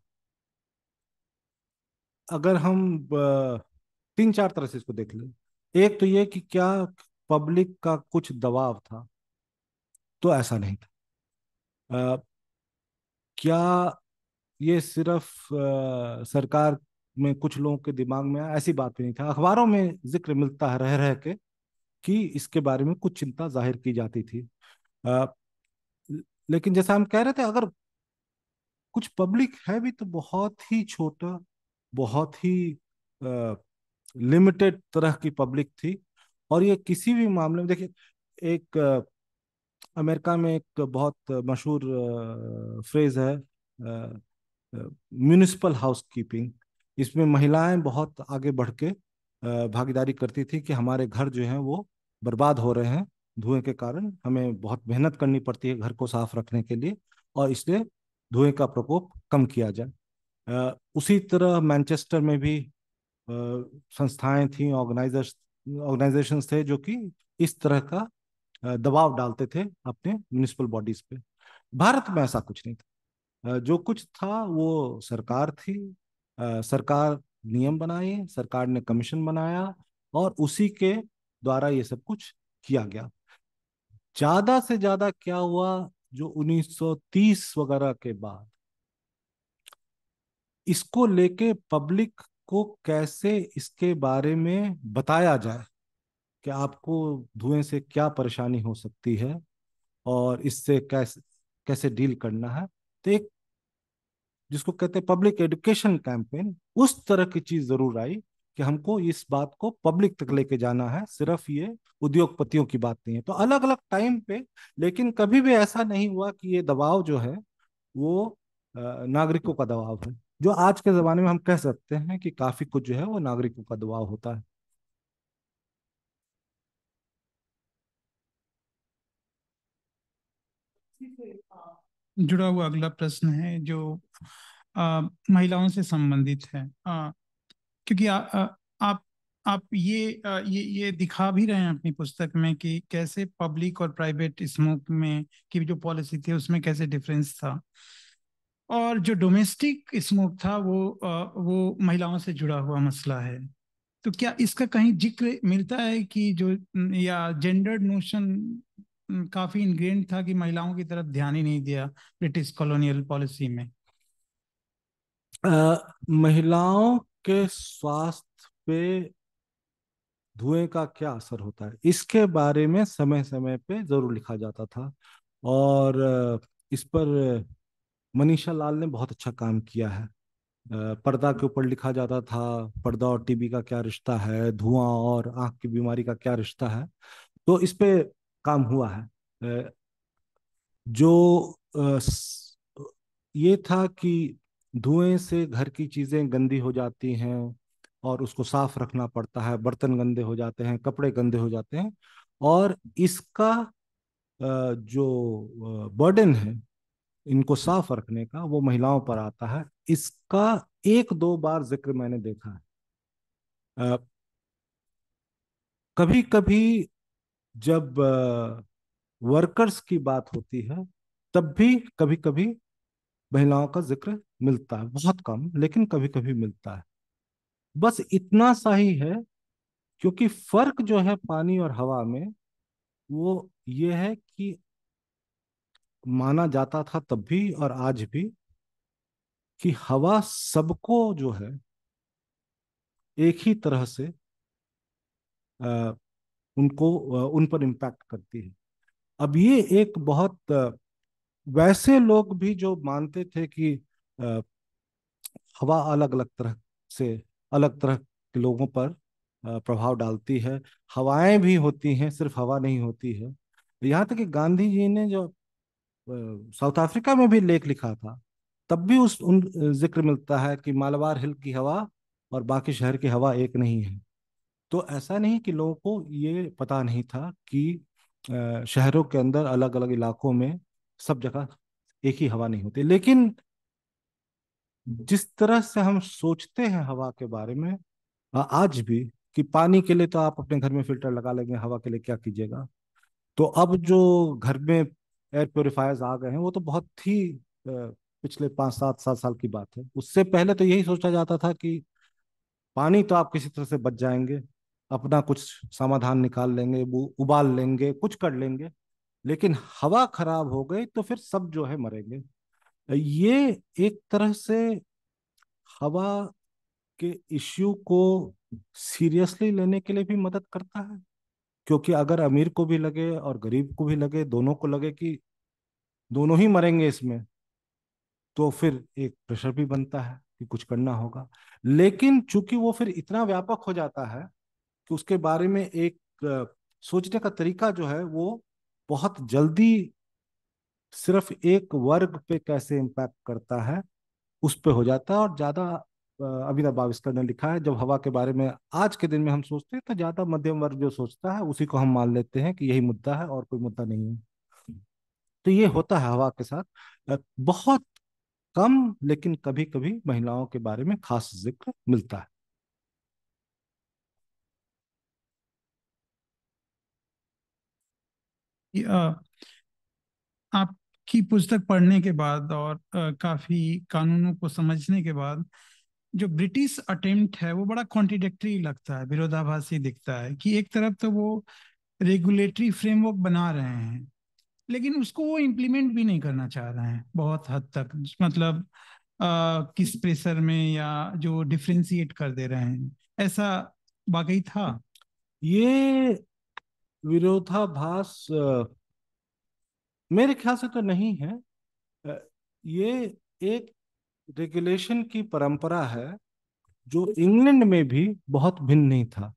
अगर हम तीन चार तरह से इसको देख लें। एक तो ये कि क्या पब्लिक का कुछ दबाव था? तो ऐसा नहीं था। अ, क्या ये सिर्फ सरकार में कुछ लोगों के दिमाग में आया? ऐसी बात भी नहीं था। अखबारों में जिक्र मिलता है रह रह के कि इसके बारे में कुछ चिंता जाहिर की जाती थी। अ, लेकिन जैसा हम कह रहे थे, अगर कुछ पब्लिक है भी तो बहुत ही छोटा, बहुत ही लिमिटेड तरह की पब्लिक थी। और ये किसी भी मामले में देखिए, एक अमेरिका में एक बहुत मशहूर फ्रेज है, म्यूनिसिपल हाउस कीपिंग। इसमें महिलाएं बहुत आगे बढ़ के भागीदारी करती थी कि हमारे घर जो हैं वो बर्बाद हो रहे हैं धुएं के कारण, हमें बहुत मेहनत करनी पड़ती है घर को साफ रखने के लिए, और इसलिए धुएं का प्रकोप कम किया जाए। उसी तरह मैनचेस्टर में भी संस्थाएं थीं, ऑर्गेनाइजेशंस थे जो कि इस तरह का दबाव डालते थे अपने म्युनिसिपल बॉडीज पे। भारत में ऐसा कुछ नहीं था। जो कुछ था वो सरकार थी। सरकार नियम बनाए, सरकार ने कमीशन बनाया, और उसी के द्वारा ये सब कुछ किया गया। ज्यादा से ज्यादा क्या हुआ, जो 1930 वगैरह के बाद इसको लेके पब्लिक को कैसे इसके बारे में बताया जाए कि आपको धुएं से क्या परेशानी हो सकती है और इससे कैसे कैसे डील करना है। तो एक जिसको कहते हैं पब्लिक एजुकेशन कैंपेन, उस तरह की चीज जरूर आई कि हमको इस बात को पब्लिक तक लेके जाना है, सिर्फ ये उद्योगपतियों की बात नहीं है। तो अलग अलग टाइम पे, लेकिन कभी भी ऐसा नहीं हुआ कि ये दबाव जो है वो नागरिकों का दबाव है। जो आज के जमाने में हम कह सकते हैं कि काफी कुछ जो है वो नागरिकों का दबाव होता है। जुड़ा हुआ अगला प्रश्न है जो महिलाओं से संबंधित है। क्योंकि आप आप ये दिखा भी रहे हैं अपनी पुस्तक में कि कैसे पब्लिक और प्राइवेट स्मोक में की जो पॉलिसी थी उसमें कैसे डिफरेंस था, और जो डोमेस्टिक स्मोक था वो महिलाओं से जुड़ा हुआ मसला है। तो क्या इसका कहीं जिक्र मिलता है कि जो या जेंडर्ड नोशन काफी इनग्रेन था कि महिलाओं की तरफ ध्यान ही नहीं दिया ब्रिटिश कॉलोनियल पॉलिसी में? महिलाओं के स्वास्थ्य पे धुएं का क्या असर होता है, इसके बारे में समय समय पे जरूर लिखा जाता था। और इस पर मनीषा लाल ने बहुत अच्छा काम किया है। पर्दा के ऊपर लिखा जाता था, पर्दा और टीबी का क्या रिश्ता है, धुआं और आंख की बीमारी का क्या रिश्ता है। तो इस पे काम हुआ है। जो ये था कि धुएं से घर की चीजें गंदी हो जाती हैं और उसको साफ रखना पड़ता है, बर्तन गंदे हो जाते हैं, कपड़े गंदे हो जाते हैं, और इसका जो बर्डन है इनको साफ रखने का वो महिलाओं पर आता है। इसका एक दो बार जिक्र मैंने देखा है। कभी कभी जब वर्कर्स की बात होती है तब भी कभी कभी महिलाओं का जिक्र मिलता है, बहुत कम लेकिन कभी कभी मिलता है। बस इतना सा ही है, क्योंकि फर्क जो है पानी और हवा में वो ये है कि माना जाता था तब भी और आज भी कि हवा सबको जो है एक ही तरह से अ, उन पर इम्पैक्ट करती है। अब ये एक बहुत वैसे लोग भी जो मानते थे कि अ, हवा अलग अलग तरह से अलग तरह के लोगों पर प्रभाव डालती है। हवाएं भी होती हैं, सिर्फ हवा नहीं होती है। यहाँ तक कि गांधी जी ने जो साउथ अफ्रीका में भी लेख लिखा था, तब भी उस उन जिक्र मिलता है कि मालाबार हिल की हवा और बाकी शहर की हवा एक नहीं है। तो ऐसा नहीं कि लोगों को ये पता नहीं था कि शहरों के अंदर अलग अलग इलाकों में सब जगह एक ही हवा नहीं होती। लेकिन जिस तरह से हम सोचते हैं हवा के बारे में आज भी, कि पानी के लिए तो आप अपने घर में फिल्टर लगा लेंगे, हवा के लिए क्या कीजिएगा। तो अब जो घर में एयर प्योरीफायर्स आ गए हैं वो तो बहुत ही पिछले 5 7 7 साल की बात है। उससे पहले तो यही सोचा जाता था कि पानी तो आप किसी तरह से बच जाएंगे, अपना कुछ समाधान निकाल लेंगे, वो उबाल लेंगे, कुछ कर लेंगे। लेकिन हवा खराब हो गई तो फिर सब जो है मरेंगे। ये एक तरह से हवा के इश्यू को सीरियसली लेने के लिए भी मदद करता है, क्योंकि अगर अमीर को भी लगे और गरीब को भी लगे, दोनों को लगे कि दोनों ही मरेंगे इसमें, तो फिर एक प्रेशर भी बनता है कि कुछ करना होगा। लेकिन चूंकि वो फिर इतना व्यापक हो जाता है कि उसके बारे में एक सोचने का तरीका जो है वो बहुत जल्दी सिर्फ एक वर्ग पे कैसे इम्पैक्ट करता है उस पे हो जाता है। और ज्यादा अमिताभ बाविस्कर ने लिखा है, जब हवा के बारे में आज के दिन में हम सोचते हैं तो ज्यादा मध्यम वर्ग जो सोचता है उसी को हम मान लेते हैं कि यही मुद्दा है और कोई मुद्दा नहीं है। तो ये होता है हवा के साथ। बहुत कम, लेकिन कभी कभी महिलाओं के बारे में खास जिक्र मिलता है। आपकी पुस्तक पढ़ने के बाद और काफी कानूनों को समझने के बाद जो ब्रिटिश अटेम्प्ट है वो बड़ा कॉन्ट्रिडिक्टरी लगता है, विरोधाभासी दिखता है कि एक तरफ तो वो रेगुलेटरी फ्रेमवर्क बना रहे हैं लेकिन उसको वो इम्प्लीमेंट भी नहीं करना चाह रहे हैं बहुत हद तक। मतलब किस प्रेशर में, या जो डिफ्रेंशिएट कर दे रहे हैं, ऐसा वाकई था? ये विरोधाभास मेरे ख्याल से तो नहीं है। अ, ये एक रेगुलेशन की परंपरा है जो इंग्लैंड में भी बहुत भिन्न नहीं था।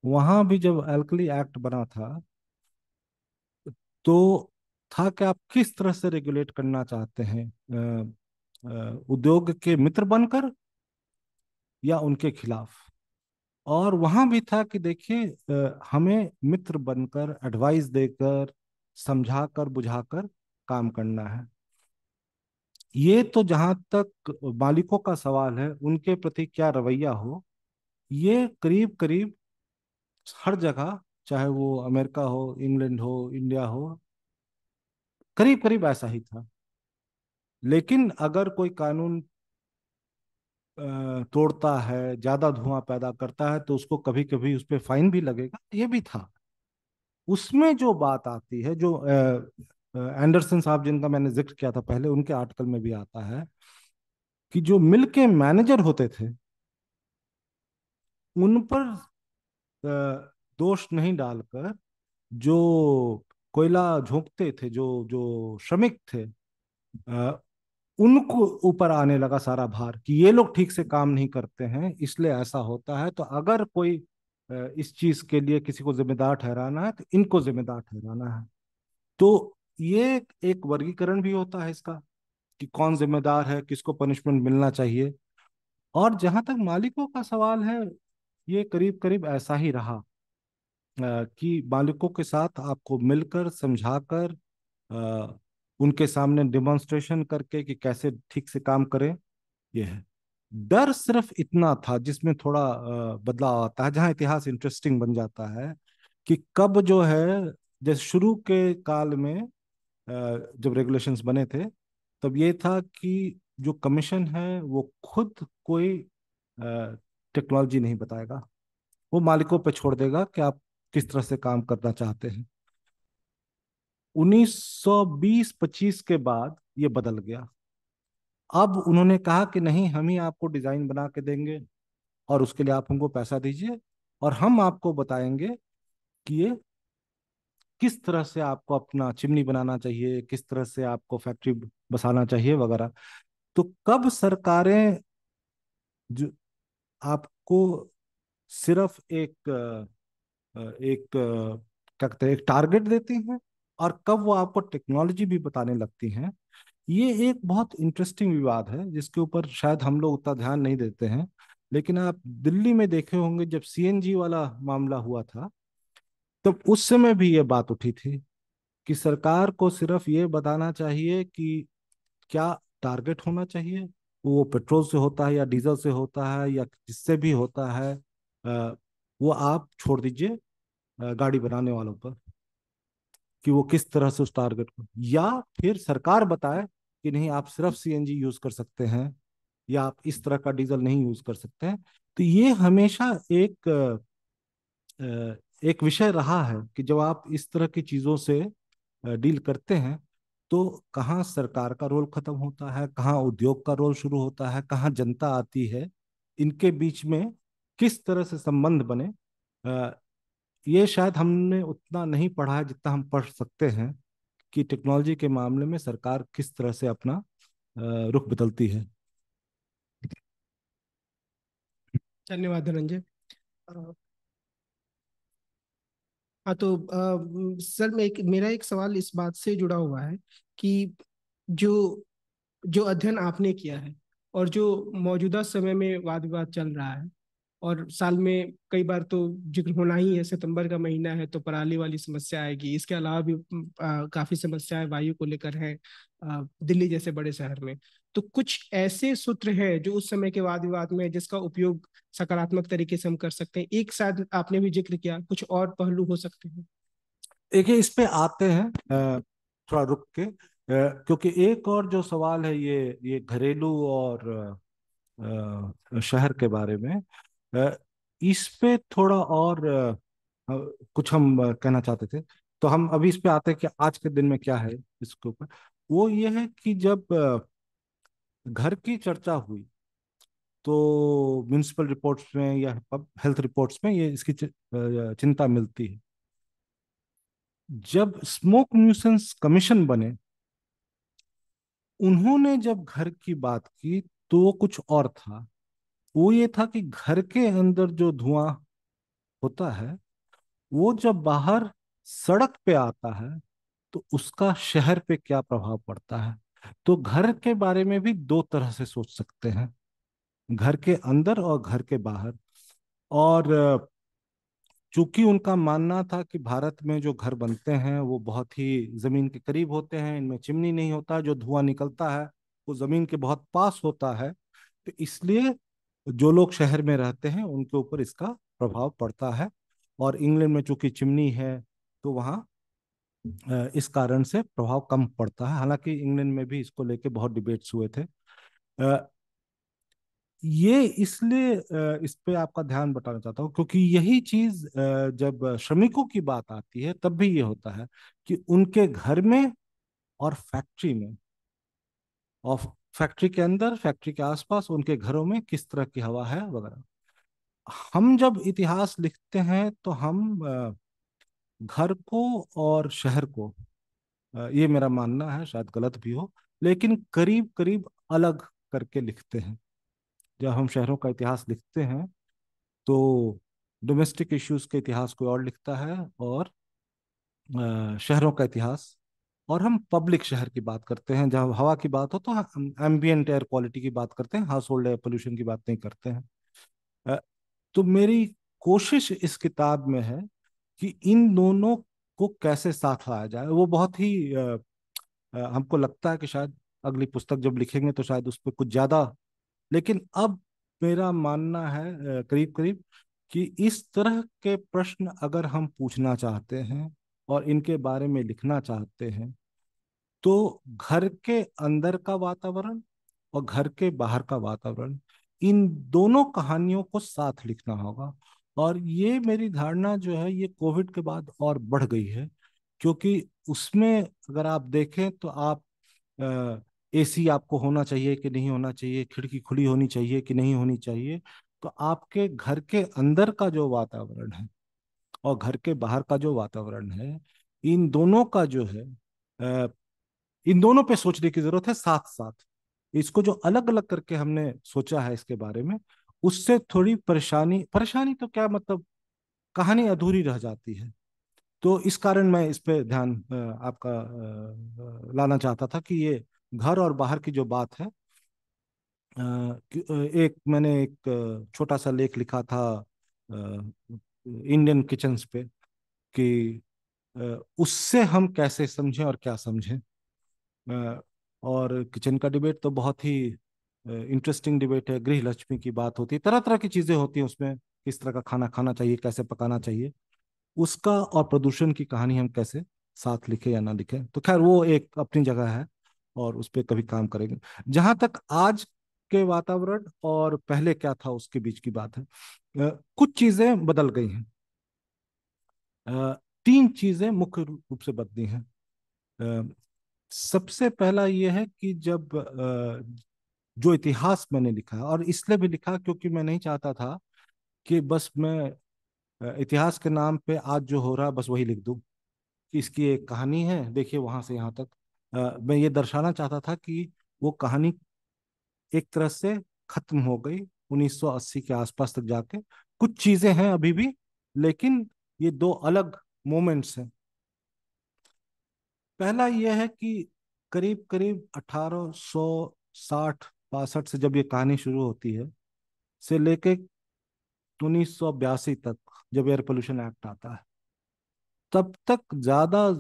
वहां भी जब अल्कली एक्ट बना था तो था कि आप किस तरह से रेगुलेट करना चाहते हैं, उद्योग के मित्र बनकर या उनके खिलाफ। और वहां भी था कि देखिए, हमें मित्र बनकर, एडवाइस देकर, समझाकर बुझाकर काम करना है। ये तो जहां तक मालिकों का सवाल है, उनके प्रति क्या रवैया हो, ये करीब करीब हर जगह, चाहे वो अमेरिका हो, इंग्लैंड हो, इंडिया हो, करीब करीब ऐसा ही था। लेकिन अगर कोई कानून तोड़ता है, ज्यादा धुआं पैदा करता है, तो उसको कभी कभी उस पर फाइन भी लगेगा, ये भी था। उसमें जो बात आती है, जो एंडरसन साहब जिनका मैंने जिक्र किया था पहले, उनके आर्टिकल में भी आता है कि जो मिल के मैनेजर होते थे उन पर दोष नहीं डालकर, जो कोयला झोंकते थे, जो जो श्रमिक थे, अ, उनको ऊपर आने लगा सारा भार कि ये लोग ठीक से काम नहीं करते हैं, इसलिए ऐसा होता है। तो अगर कोई इस चीज के लिए किसी को जिम्मेदार ठहराना है तो इनको जिम्मेदार ठहराना है। तो ये एक वर्गीकरण भी होता है इसका कि कौन जिम्मेदार है, किसको पनिशमेंट मिलना चाहिए। और जहां तक मालिकों का सवाल है, ये करीब करीब ऐसा ही रहा, कि मालिकों के साथ आपको मिलकर, समझाकर, अ, उनके सामने डिमॉन्स्ट्रेशन करके कि कैसे ठीक से काम करें, ये है। डर सिर्फ इतना था जिसमें थोड़ा बदलाव आता है, जहाँ इतिहास इंटरेस्टिंग बन जाता है कि कब जो है, जैसे शुरू के काल में जब रेगुलेशंस बने थे, तब ये था कि जो कमीशन है वो खुद कोई टेक्नोलॉजी नहीं बताएगा, वो मालिकों पे छोड़ देगा कि आप किस तरह से काम करना चाहते हैं। 1920-25 के बाद ये बदल गया। अब उन्होंने कहा कि नहीं, हम ही आपको डिजाइन बना के देंगे और उसके लिए आप हमको पैसा दीजिए, और हम आपको बताएंगे कि ये किस तरह से आपको अपना चिमनी बनाना चाहिए, किस तरह से आपको फैक्ट्री बसाना चाहिए वगैरह। तो कब सरकारें जो आपको सिर्फ क्या कहते हैं, एक टारगेट देती हैं, और कब वो आपको टेक्नोलॉजी भी बताने लगती हैं, ये एक बहुत इंटरेस्टिंग विवाद है जिसके ऊपर शायद हम लोग उतना ध्यान नहीं देते हैं। लेकिन आप दिल्ली में देखे होंगे जब सीएनजी वाला मामला हुआ था, तब उस समय भी ये बात उठी थी कि सरकार को सिर्फ ये बताना चाहिए कि क्या टारगेट होना चाहिए, वो पेट्रोल से होता है या डीजल से होता है या जिससे भी होता है, वो आप छोड़ दीजिए गाड़ी बनाने वालों पर, कि वो किस तरह से उस टारगेट को, या फिर सरकार बताए कि नहीं, आप सिर्फ सीएनजी यूज कर सकते हैं या आप इस तरह का डीजल नहीं यूज कर सकते हैं। तो ये हमेशा एक विषय रहा है कि जब आप इस तरह की चीजों से डील करते हैं, तो कहाँ सरकार का रोल खत्म होता है, कहाँ उद्योग का रोल शुरू होता है, कहाँ जनता आती है, इनके बीच में किस तरह से संबंध बने। ये शायद हमने उतना नहीं पढ़ा है जितना हम पढ़ सकते हैं कि टेक्नोलॉजी के मामले में सरकार किस तरह से अपना रुख बदलती है। धन्यवाद धनंजय। हाँ तो सर, मेरा एक सवाल इस बात से जुड़ा हुआ है कि जो जो अध्ययन आपने किया है और जो मौजूदा समय में वाद विवाद चल रहा है, और साल में कई बार तो जिक्र होना ही है, सितंबर का महीना है तो पराली वाली समस्या आएगी, इसके अलावा भी काफी समस्याएं वायु को लेकर है दिल्ली जैसे बड़े शहर में। तो कुछ ऐसे सूत्र हैं जो उस समय के वाद विवाद में जिसका उपयोग सकारात्मक तरीके से हम कर सकते हैं। एक शायद आपने भी जिक्र किया, कुछ और पहलू हो सकते हैं? देखिए, इस पे आते हैं थोड़ा रुक के, क्योंकि एक और जो सवाल है, ये घरेलू और शहर के बारे में, अ, इस पे थोड़ा और कुछ हम कहना चाहते थे। तो हम अभी इस पे आते हैं कि आज के दिन में क्या है इसके ऊपर। वो ये है कि जब घर की चर्चा हुई तो म्यूनिसिपल रिपोर्ट्स में या हेल्थ रिपोर्ट्स में ये इसकी चिंता मिलती है। जब स्मोक न्यूसेंस कमीशन बने, उन्होंने जब घर की बात की तो वो कुछ और था। वो ये था कि घर के अंदर जो धुआं होता है वो जब बाहर सड़क पे आता है तो उसका शहर पे क्या प्रभाव पड़ता है। तो घर के बारे में भी दो तरह से सोच सकते हैं, घर के अंदर और घर के बाहर। और चूंकि उनका मानना था कि भारत में जो घर बनते हैं वो बहुत ही जमीन के करीब होते हैं, इनमें चिमनी नहीं होता, जो धुआं निकलता है वो जमीन के बहुत पास होता है, तो इसलिए जो लोग शहर में रहते हैं उनके ऊपर इसका प्रभाव पड़ता है। और इंग्लैंड में चूंकि चिमनी है तो वहाँ इस कारण से प्रभाव कम पड़ता है। हालांकि इंग्लैंड में भी इसको लेके बहुत डिबेट्स हुए थे। ये इसलिए इस पे आपका ध्यान बटाना चाहता हूँ क्योंकि यही चीज जब श्रमिकों की बात आती है तब भी ये होता है कि उनके घर में और फैक्ट्री में, और फैक्ट्री के अंदर, फैक्ट्री के आसपास, उनके घरों में किस तरह की हवा है वगैरह। हम जब इतिहास लिखते हैं तो हम घर को और शहर को, ये मेरा मानना है, शायद गलत भी हो, लेकिन करीब करीब अलग करके लिखते हैं। जब हम शहरों का इतिहास लिखते हैं तो डोमेस्टिक इश्यूज के इतिहास कोई और लिखता है, और शहरों का इतिहास, और हम पब्लिक शहर की बात करते हैं। जहाँ हवा की बात हो तो हम एम्बियंट एयर क्वालिटी की बात करते हैं, हाउस होल्ड एयर पोल्यूशन की बात नहीं करते हैं। अ, तो मेरी कोशिश इस किताब में है कि इन दोनों को कैसे साथ लाया जाए। वो बहुत ही हमको लगता है कि शायद अगली पुस्तक जब लिखेंगे तो शायद उस पर कुछ ज्यादा, लेकिन अब मेरा मानना है करीब करीब कि इस तरह के प्रश्न अगर हम पूछना चाहते हैं और इनके बारे में लिखना चाहते हैं तो घर के अंदर का वातावरण और घर के बाहर का वातावरण, इन दोनों कहानियों को साथ लिखना होगा। और ये मेरी धारणा जो है ये कोविड के बाद और बढ़ गई है, क्योंकि उसमें अगर आप देखें तो आप एसी आपको होना चाहिए कि नहीं होना चाहिए, खिड़की खुली होनी चाहिए कि नहीं होनी चाहिए, तो आपके घर के अंदर का जो वातावरण है और घर के बाहर का जो वातावरण है, इन दोनों का जो है इन दोनों पे सोचने की जरूरत है साथ साथ। इसको जो अलग अलग करके हमने सोचा है इसके बारे में, उससे थोड़ी परेशानी, परेशानी तो क्या मतलब, कहानी अधूरी रह जाती है। तो इस कारण मैं इस पे ध्यान आपका लाना चाहता था कि ये घर और बाहर की जो बात है, एक मैंने एक छोटा सा लेख लिखा था इंडियन किचन्स पे कि उससे हम कैसे समझें और क्या समझें। अ, और किचन का डिबेट तो बहुत ही इंटरेस्टिंग डिबेट है। गृह लक्ष्मी की बात होती है, तरह तरह की चीजें होती हैं उसमें, किस तरह का खाना खाना चाहिए, कैसे पकाना चाहिए उसका, और प्रदूषण की कहानी हम कैसे साथ लिखे या ना लिखे। तो खैर वो एक अपनी जगह है और उस पर कभी काम करेंगे। जहां तक आज के वातावरण और पहले क्या था उसके बीच की बात है, कुछ चीजें बदल गई हैं। अ, तीन चीजें मुख्य रूप से बदली हैं। अ, सबसे पहला ये है कि जब जो इतिहास मैंने लिखा, और इसलिए भी लिखा क्योंकि मैं नहीं चाहता था कि बस मैं इतिहास के नाम पे आज जो हो रहा बस वही लिख दूं कि इसकी एक कहानी है, देखिए वहां से यहाँ तक। मैं ये दर्शाना चाहता था कि वो कहानी एक तरह से खत्म हो गई 1980 के आसपास तक जाके। कुछ चीजें हैं अभी भी, लेकिन ये दो अलग मोमेंट्स हैं। पहला यह है कि करीब करीब 1860-62 से जब ये कहानी शुरू होती है, से लेके 1982 तक जब एयर पोल्यूशन एक्ट आता है, तब तक ज्यादा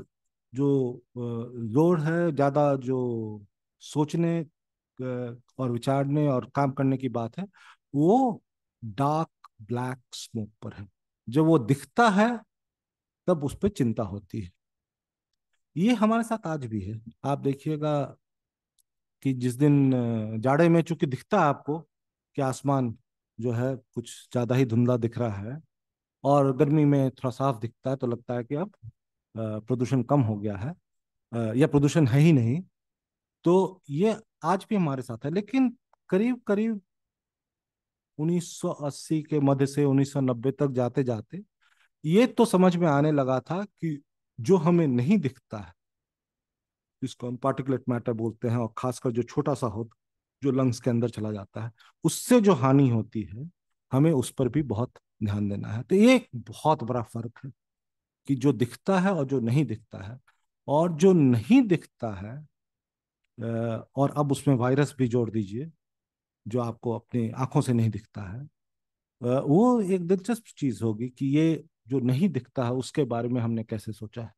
जो जोर है, ज्यादा जो सोचने और विचारने और काम करने की बात है, वो डार्क ब्लैक स्मोक पर है। जब वो दिखता है तब उस पर चिंता होती है। ये हमारे साथ आज भी है। आप देखिएगा कि जिस दिन जाड़े में चूंकि दिखता है आपको कि आसमान जो है कुछ ज्यादा ही धुंधला दिख रहा है, और गर्मी में थोड़ा साफ दिखता है, तो लगता है कि अब प्रदूषण कम हो गया है, या प्रदूषण है ही नहीं। तो ये आज भी हमारे साथ है, लेकिन करीब करीब 1980 के मध्य से 1990 तक जाते जाते ये तो समझ में आने लगा था कि जो हमें नहीं दिखता है, जिसको हम पार्टिकुलेट मैटर बोलते हैं, और खासकर जो छोटा सा हो, जो लंग्स के अंदर चला जाता है, उससे जो हानि होती है, हमें उस पर भी बहुत ध्यान देना है। तो ये एक बहुत बड़ा फर्क है कि जो दिखता है और जो नहीं दिखता है। और जो नहीं दिखता है, और अब उसमें वायरस भी जोड़ दीजिए, जो आपको अपनी आंखों से नहीं दिखता है, वो एक दिलचस्प चीज होगी कि ये जो नहीं दिखता है उसके बारे में हमने कैसे सोचा है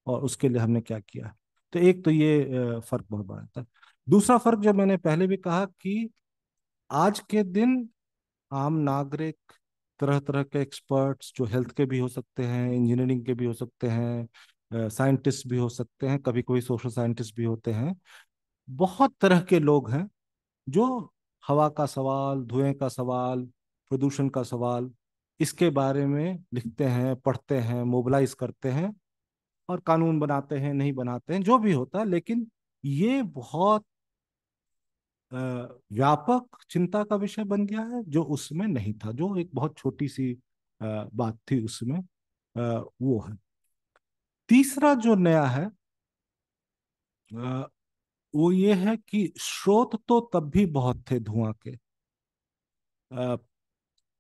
और उसके लिए हमने क्या किया है। तो एक तो ये फर्क बहुत बड़ा था। दूसरा फर्क जो मैंने पहले भी कहा कि आज के दिन आम नागरिक, तरह तरह के एक्सपर्ट्स जो हेल्थ के भी हो सकते हैं, इंजीनियरिंग के भी हो सकते हैं, साइंटिस्ट भी हो सकते हैं, कभी कोई सोशल साइंटिस्ट भी होते हैं, बहुत तरह के लोग हैं जो हवा का सवाल, धुएं का सवाल, प्रदूषण का सवाल, इसके बारे में लिखते हैं, पढ़ते हैं, मोबिलाइज करते हैं और कानून बनाते हैं, नहीं बनाते हैं, जो भी होता है। लेकिन ये बहुत अ, व्यापक चिंता का विषय बन गया है, जो उसमें नहीं था, जो एक बहुत छोटी सी बात थी उसमें, वो है। तीसरा जो नया है, अ, वो ये है कि स्रोत तो तब भी बहुत थे धुआं के, अ,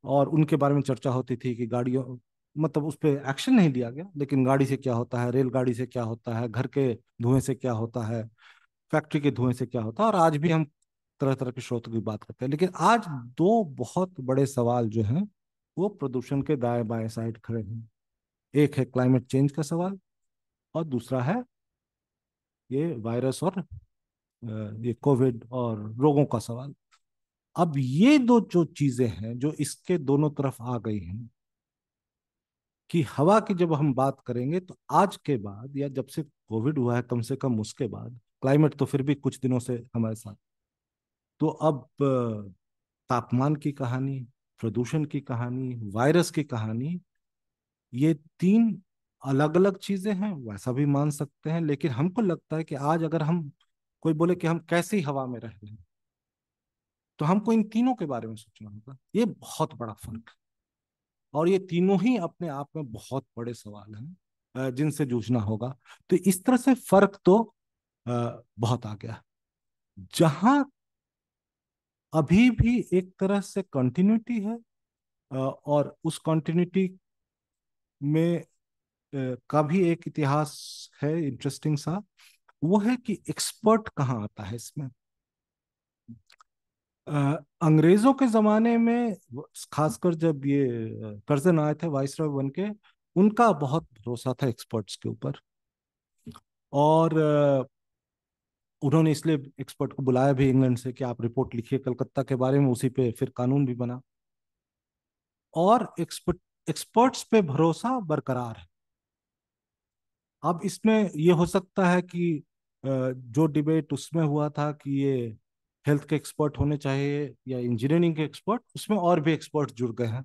और उनके बारे में चर्चा होती थी कि गाड़ियों, मतलब उस पर एक्शन नहीं लिया गया, लेकिन गाड़ी से क्या होता है, रेलगाड़ी से क्या होता है, घर के धुएं से क्या होता है, फैक्ट्री के धुएं से क्या होता है, और आज भी हम तरह तरह के स्रोतों की बात करते हैं। लेकिन आज दो बहुत बड़े सवाल जो हैं वो प्रदूषण के दाएं बाएं साइड खड़े हैं। एक है क्लाइमेट चेंज का सवाल, और दूसरा है ये वायरस और ये कोविड और रोगों का सवाल। अब ये दो जो चीजें हैं जो इसके दोनों तरफ आ गई हैं, कि हवा की जब हम बात करेंगे तो आज के बाद, या जब से कोविड हुआ है कम से कम उसके बाद, क्लाइमेट तो फिर भी कुछ दिनों से हमारे साथ, तो अब तापमान की कहानी, प्रदूषण की कहानी, वायरस की कहानी, ये तीन अलग अलग चीजें हैं, वैसा भी मान सकते हैं। लेकिन हमको लगता है कि आज अगर हम, कोई बोले कि हम कैसी हवा में रह रहे हैं, तो हमको इन तीनों के बारे में सोचना होगा। ये बहुत बड़ा फर्क है, और ये तीनों ही अपने आप में बहुत बड़े सवाल हैं, जिनसे जूझना होगा। तो इस तरह से फर्क तो बहुत आ गया। जहां अभी भी एक तरह से कंटिन्यूटी है, और उस कंटिन्यूटी में का भी एक इतिहास है इंटरेस्टिंग सा, वो है कि एक्सपर्ट कहाँ आता है इसमें। अंग्रेजों के जमाने में, खासकर जब ये कर्जन आए थे वाइसरॉय बन के, उनका बहुत भरोसा था एक्सपर्ट्स के ऊपर, और उन्होंने इसलिए एक्सपर्ट को बुलाया भी इंग्लैंड से कि आप रिपोर्ट लिखिए कलकत्ता के बारे में, उसी पे फिर कानून भी बना। और एक्सपर्ट्स पे भरोसा बरकरार है। अब इसमें ये हो सकता है कि जो डिबेट उसमें हुआ था कि ये हेल्थ के एक्सपर्ट होने चाहिए या इंजीनियरिंग के एक्सपर्ट, उसमें और भी एक्सपर्ट जुड़ गए हैं।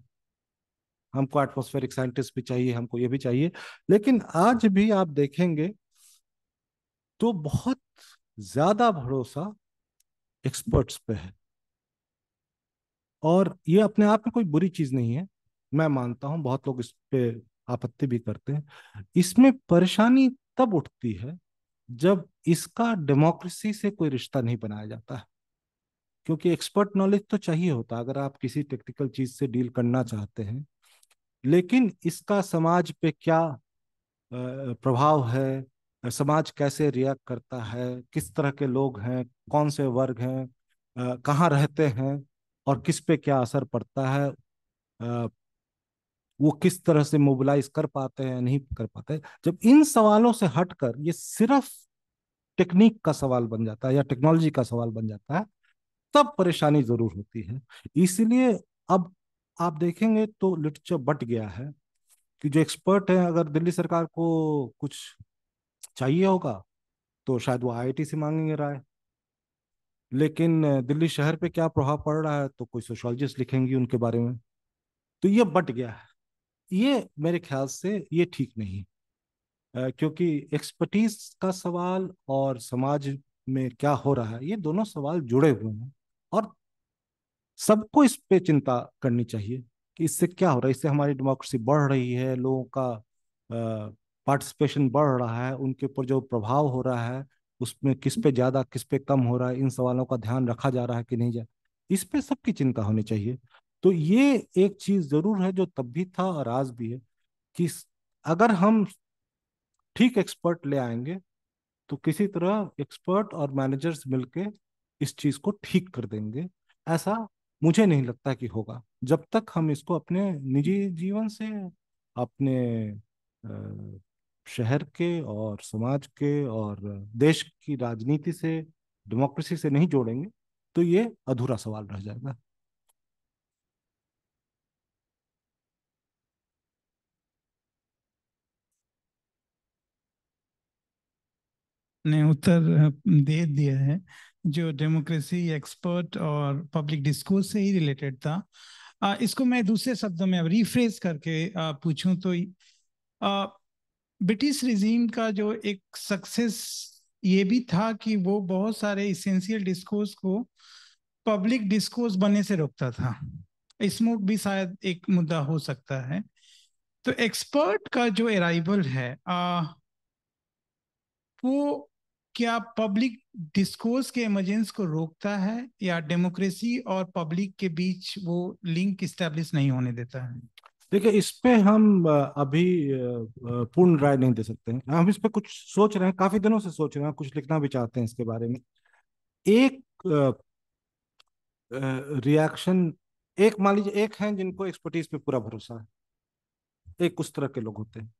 हमको एटमॉस्फेरिक साइंटिस्ट भी चाहिए, हमको ये भी चाहिए। लेकिन आज भी आप देखेंगे तो बहुत ज्यादा भरोसा एक्सपर्ट्स पे है, और ये अपने आप में कोई बुरी चीज नहीं है। मैं मानता हूं बहुत लोग इस पे आपत्ति भी करते हैं। इसमें परेशानी तब उठती है जब इसका डेमोक्रेसी से कोई रिश्ता नहीं बनाया जाता है, क्योंकि एक्सपर्ट नॉलेज तो चाहिए होता है अगर आप किसी टेक्निकल चीज से डील करना चाहते हैं। लेकिन इसका समाज पे क्या प्रभाव है, समाज कैसे रिएक्ट करता है, किस तरह के लोग हैं, कौन से वर्ग हैं, कहाँ रहते हैं, और किस पे क्या असर पड़ता है, वो किस तरह से मोबिलाइज कर पाते हैं, नहीं कर पाते, जब इन सवालों से हटकर ये सिर्फ टेक्निक का सवाल बन जाता है या टेक्नोलॉजी का सवाल बन जाता है, तब परेशानी जरूर होती है। इसलिए अब आप देखेंगे तो लिटरेचर बट गया है कि जो एक्सपर्ट है, अगर दिल्ली सरकार को कुछ चाहिए होगा तो शायद वो आईआईटी से मांगेंगे राय। लेकिन दिल्ली शहर पे क्या प्रभाव पड़ रहा है तो कोई सोशोलॉजिस्ट लिखेंगी उनके बारे में। तो ये बट गया है। ये मेरे ख्याल से ये ठीक नहीं, क्योंकि एक्सपर्टीज का सवाल और समाज में क्या हो रहा है, ये दोनों सवाल जुड़े हुए हैं। और सबको इस पे चिंता करनी चाहिए कि इससे क्या हो रहा है, इससे हमारी डेमोक्रेसी बढ़ रही है, लोगों का पार्टिसिपेशन बढ़ रहा है, उनके ऊपर जो प्रभाव हो रहा है उसमें किस पे ज्यादा किस पे कम हो रहा है, इन सवालों का ध्यान रखा जा रहा है कि नहीं जा, इस पे सबकी चिंता होनी चाहिए। तो ये एक चीज जरूर है जो तब भी था और आज भी है कि अगर हम ठीक एक्सपर्ट ले आएंगे तो किसी तरह एक्सपर्ट और मैनेजर्स मिलके इस चीज को ठीक कर देंगे। ऐसा मुझे नहीं लगता कि होगा जब तक हम इसको अपने निजी जीवन से, अपने शहर के और समाज के और देश की राजनीति से, डेमोक्रेसी से नहीं जोड़ेंगे तो ये अधूरा सवाल रह जाएगा। ने उत्तर दे दिया है, जो डेमोक्रेसी, एक्सपर्ट और पब्लिक डिस्कोर्स से ही रिलेटेड था। इसको मैं दूसरे शब्दों में अब रिफ्रेज करके पूछूं तो ब्रिटिश रिजीम का जो एक सक्सेस ये भी था कि वो बहुत सारे इसेंशियल डिस्कोर्स को पब्लिक डिस्कोर्स बनने से रोकता था। स्मोक भी शायद एक मुद्दा हो सकता है। तो एक्सपर्ट का जो अराइवल है वो क्या पब्लिक डिस्कोर्स के इमरजेंस को रोकता है या डेमोक्रेसी और पब्लिक के बीच वो लिंक स्टैब्लिश नहीं होने देता है? देखिए, इस पे हम अभी पूर्ण राय नहीं दे सकते हैं। हम इस पे कुछ सोच रहे हैं, काफी दिनों से सोच रहे हैं, कुछ लिखना भी चाहते हैं इसके बारे में। एक रिएक्शन, एक मान लीजिए एक है जिनको एक्सपर्टीज पे पूरा भरोसा है, एक उस तरह के लोग होते हैं।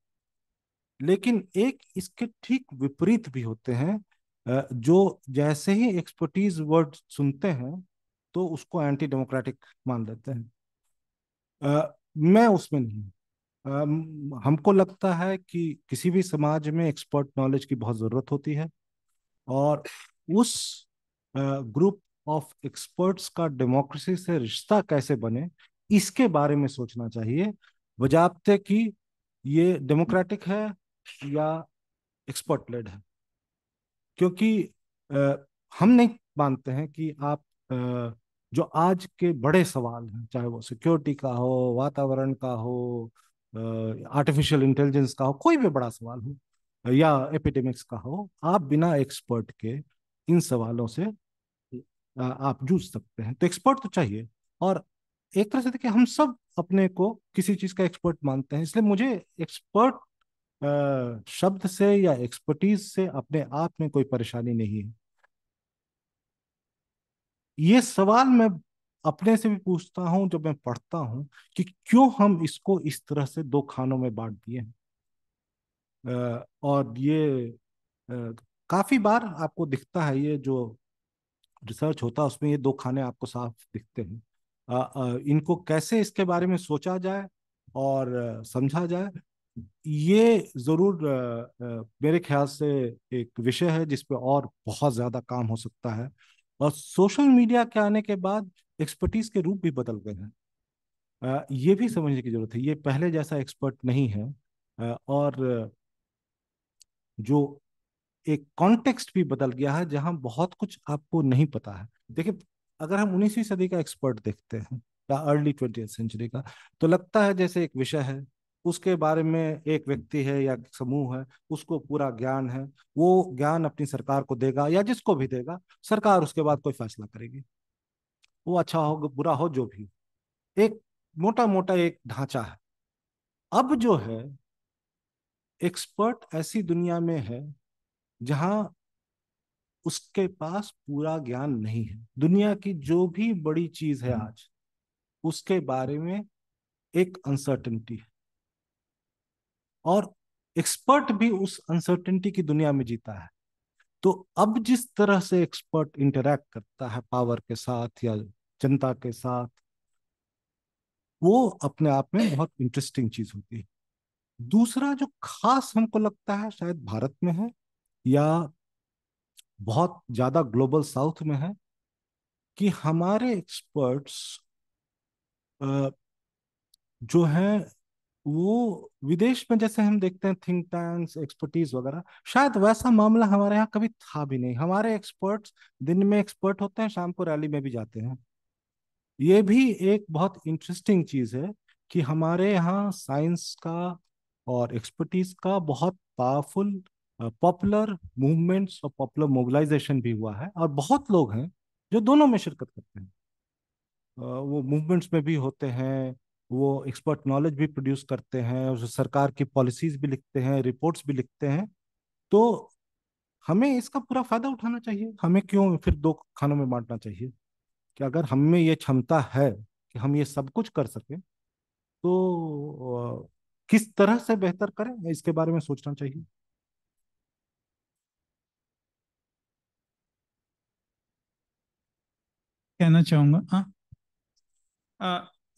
लेकिन एक इसके ठीक विपरीत भी होते हैं, जो जैसे ही एक्सपर्टीज वर्ड सुनते हैं तो उसको एंटी डेमोक्रेटिक मान लेते हैं। मैं उसमें नहीं हूं। हमको लगता है कि किसी भी समाज में एक्सपर्ट नॉलेज की बहुत जरूरत होती है, और उस ग्रुप ऑफ एक्सपर्ट्स का डेमोक्रेसी से रिश्ता कैसे बने इसके बारे में सोचना चाहिए, बजाते कि ये डेमोक्रेटिक है या एक्सपर्ट लेड है। क्योंकि अ, हम नहीं मानते हैं कि आप जो आज के बड़े सवाल हैं, चाहे वो सिक्योरिटी का हो, वातावरण का हो, आर्टिफिशियल इंटेलिजेंस का हो, कोई भी बड़ा सवाल हो या एपिडेमिक्स का हो, आप बिना एक्सपर्ट के इन सवालों से आप जूझ सकते हैं। तो एक्सपर्ट तो चाहिए। और एक तरह से देखिए, हम सब अपने को किसी चीज का एक्सपर्ट मानते हैं, इसलिए मुझे एक्सपर्ट शब्द से या एक्सपर्टीज से अपने आप में कोई परेशानी नहीं है। ये सवाल मैं अपने से भी पूछता हूं जब मैं पढ़ता हूं कि क्यों हम इसको इस तरह से दो खानों में बांट दिए हैं। और ये काफी बार आपको दिखता है, ये जो रिसर्च होता है उसमें ये दो खाने आपको साफ दिखते हैं। इनको कैसे इसके बारे में सोचा जाए और समझा जाए, ये जरूर मेरे ख्याल से एक विषय है जिस पे और बहुत ज्यादा काम हो सकता है। और सोशल मीडिया के आने के बाद एक्सपर्टीज के रूप भी बदल गए हैं। ये भी समझने की जरूरत है, ये पहले जैसा एक्सपर्ट नहीं है। और जो एक कॉन्टेक्स्ट भी बदल गया है जहां बहुत कुछ आपको नहीं पता है। देखिए, अगर हम 19वीं सदी का एक्सपर्ट देखते हैं या अर्ली 20th सेंचुरी का, तो लगता है जैसे एक विषय है, उसके बारे में एक व्यक्ति है या समूह है, उसको पूरा ज्ञान है, वो ज्ञान अपनी सरकार को देगा या जिसको भी देगा, सरकार उसके बाद कोई फैसला करेगी, वो अच्छा हो बुरा हो जो भी। एक मोटा मोटा एक ढांचा है। अब जो है, एक्सपर्ट ऐसी दुनिया में है जहां उसके पास पूरा ज्ञान नहीं है। दुनिया की जो भी बड़ी चीज है आज, उसके बारे में एक अनसर्टेनिटी है, और एक्सपर्ट भी उस अनसर्टेनिटी की दुनिया में जीता है। तो अब जिस तरह से एक्सपर्ट इंटरैक्ट करता है पावर के साथ या जनता के साथ, वो अपने आप में बहुत इंटरेस्टिंग चीज होती है। दूसरा जो खास हमको लगता है शायद भारत में है या बहुत ज्यादा ग्लोबल साउथ में है, कि हमारे एक्सपर्ट्स जो हैं वो विदेश में जैसे हम देखते हैं थिंक टैंक्स, एक्सपर्टीज वगैरह, शायद वैसा मामला हमारे यहाँ कभी था भी नहीं। हमारे एक्सपर्ट्स दिन में एक्सपर्ट होते हैं, शाम को रैली में भी जाते हैं। ये भी एक बहुत इंटरेस्टिंग चीज है कि हमारे यहाँ साइंस का और एक्सपर्टीज का बहुत पावरफुल पॉपुलर मूवमेंट्स और पॉपुलर मोबिलाइजेशन भी हुआ है, और बहुत लोग हैं जो दोनों में शिरकत करते हैं। वो मूवमेंट्स में भी होते हैं, वो एक्सपर्ट नॉलेज भी प्रोड्यूस करते हैं, उस सरकार की पॉलिसीज भी लिखते हैं, रिपोर्ट्स भी लिखते हैं। तो हमें इसका पूरा फायदा उठाना चाहिए। हमें क्यों फिर दो खानों में बांटना चाहिए? कि अगर हम में ये क्षमता है कि हम ये सब कुछ कर सकें, तो किस तरह से बेहतर करें, इसके बारे में सोचना चाहिए। कहना चाहूंगा, हाँ।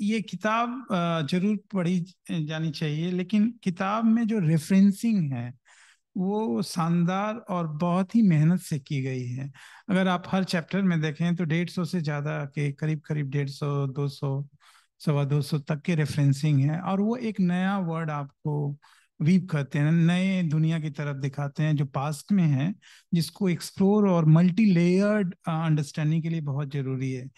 ये किताब जरूर पढ़ी जानी चाहिए, लेकिन किताब में जो रेफरेंसिंग है वो शानदार और बहुत ही मेहनत से की गई है। अगर आप हर चैप्टर में देखें तो 150 से ज्यादा के करीब करीब 150, 200, 250 तक के रेफरेंसिंग है, और वो एक नया वर्ड आपको वीव करते हैं, नए दुनिया की तरफ दिखाते हैं जो पास्ट में है, जिसको एक्सप्लोर और मल्टी लेयर्ड अंडरस्टैंडिंग के लिए बहुत जरूरी है।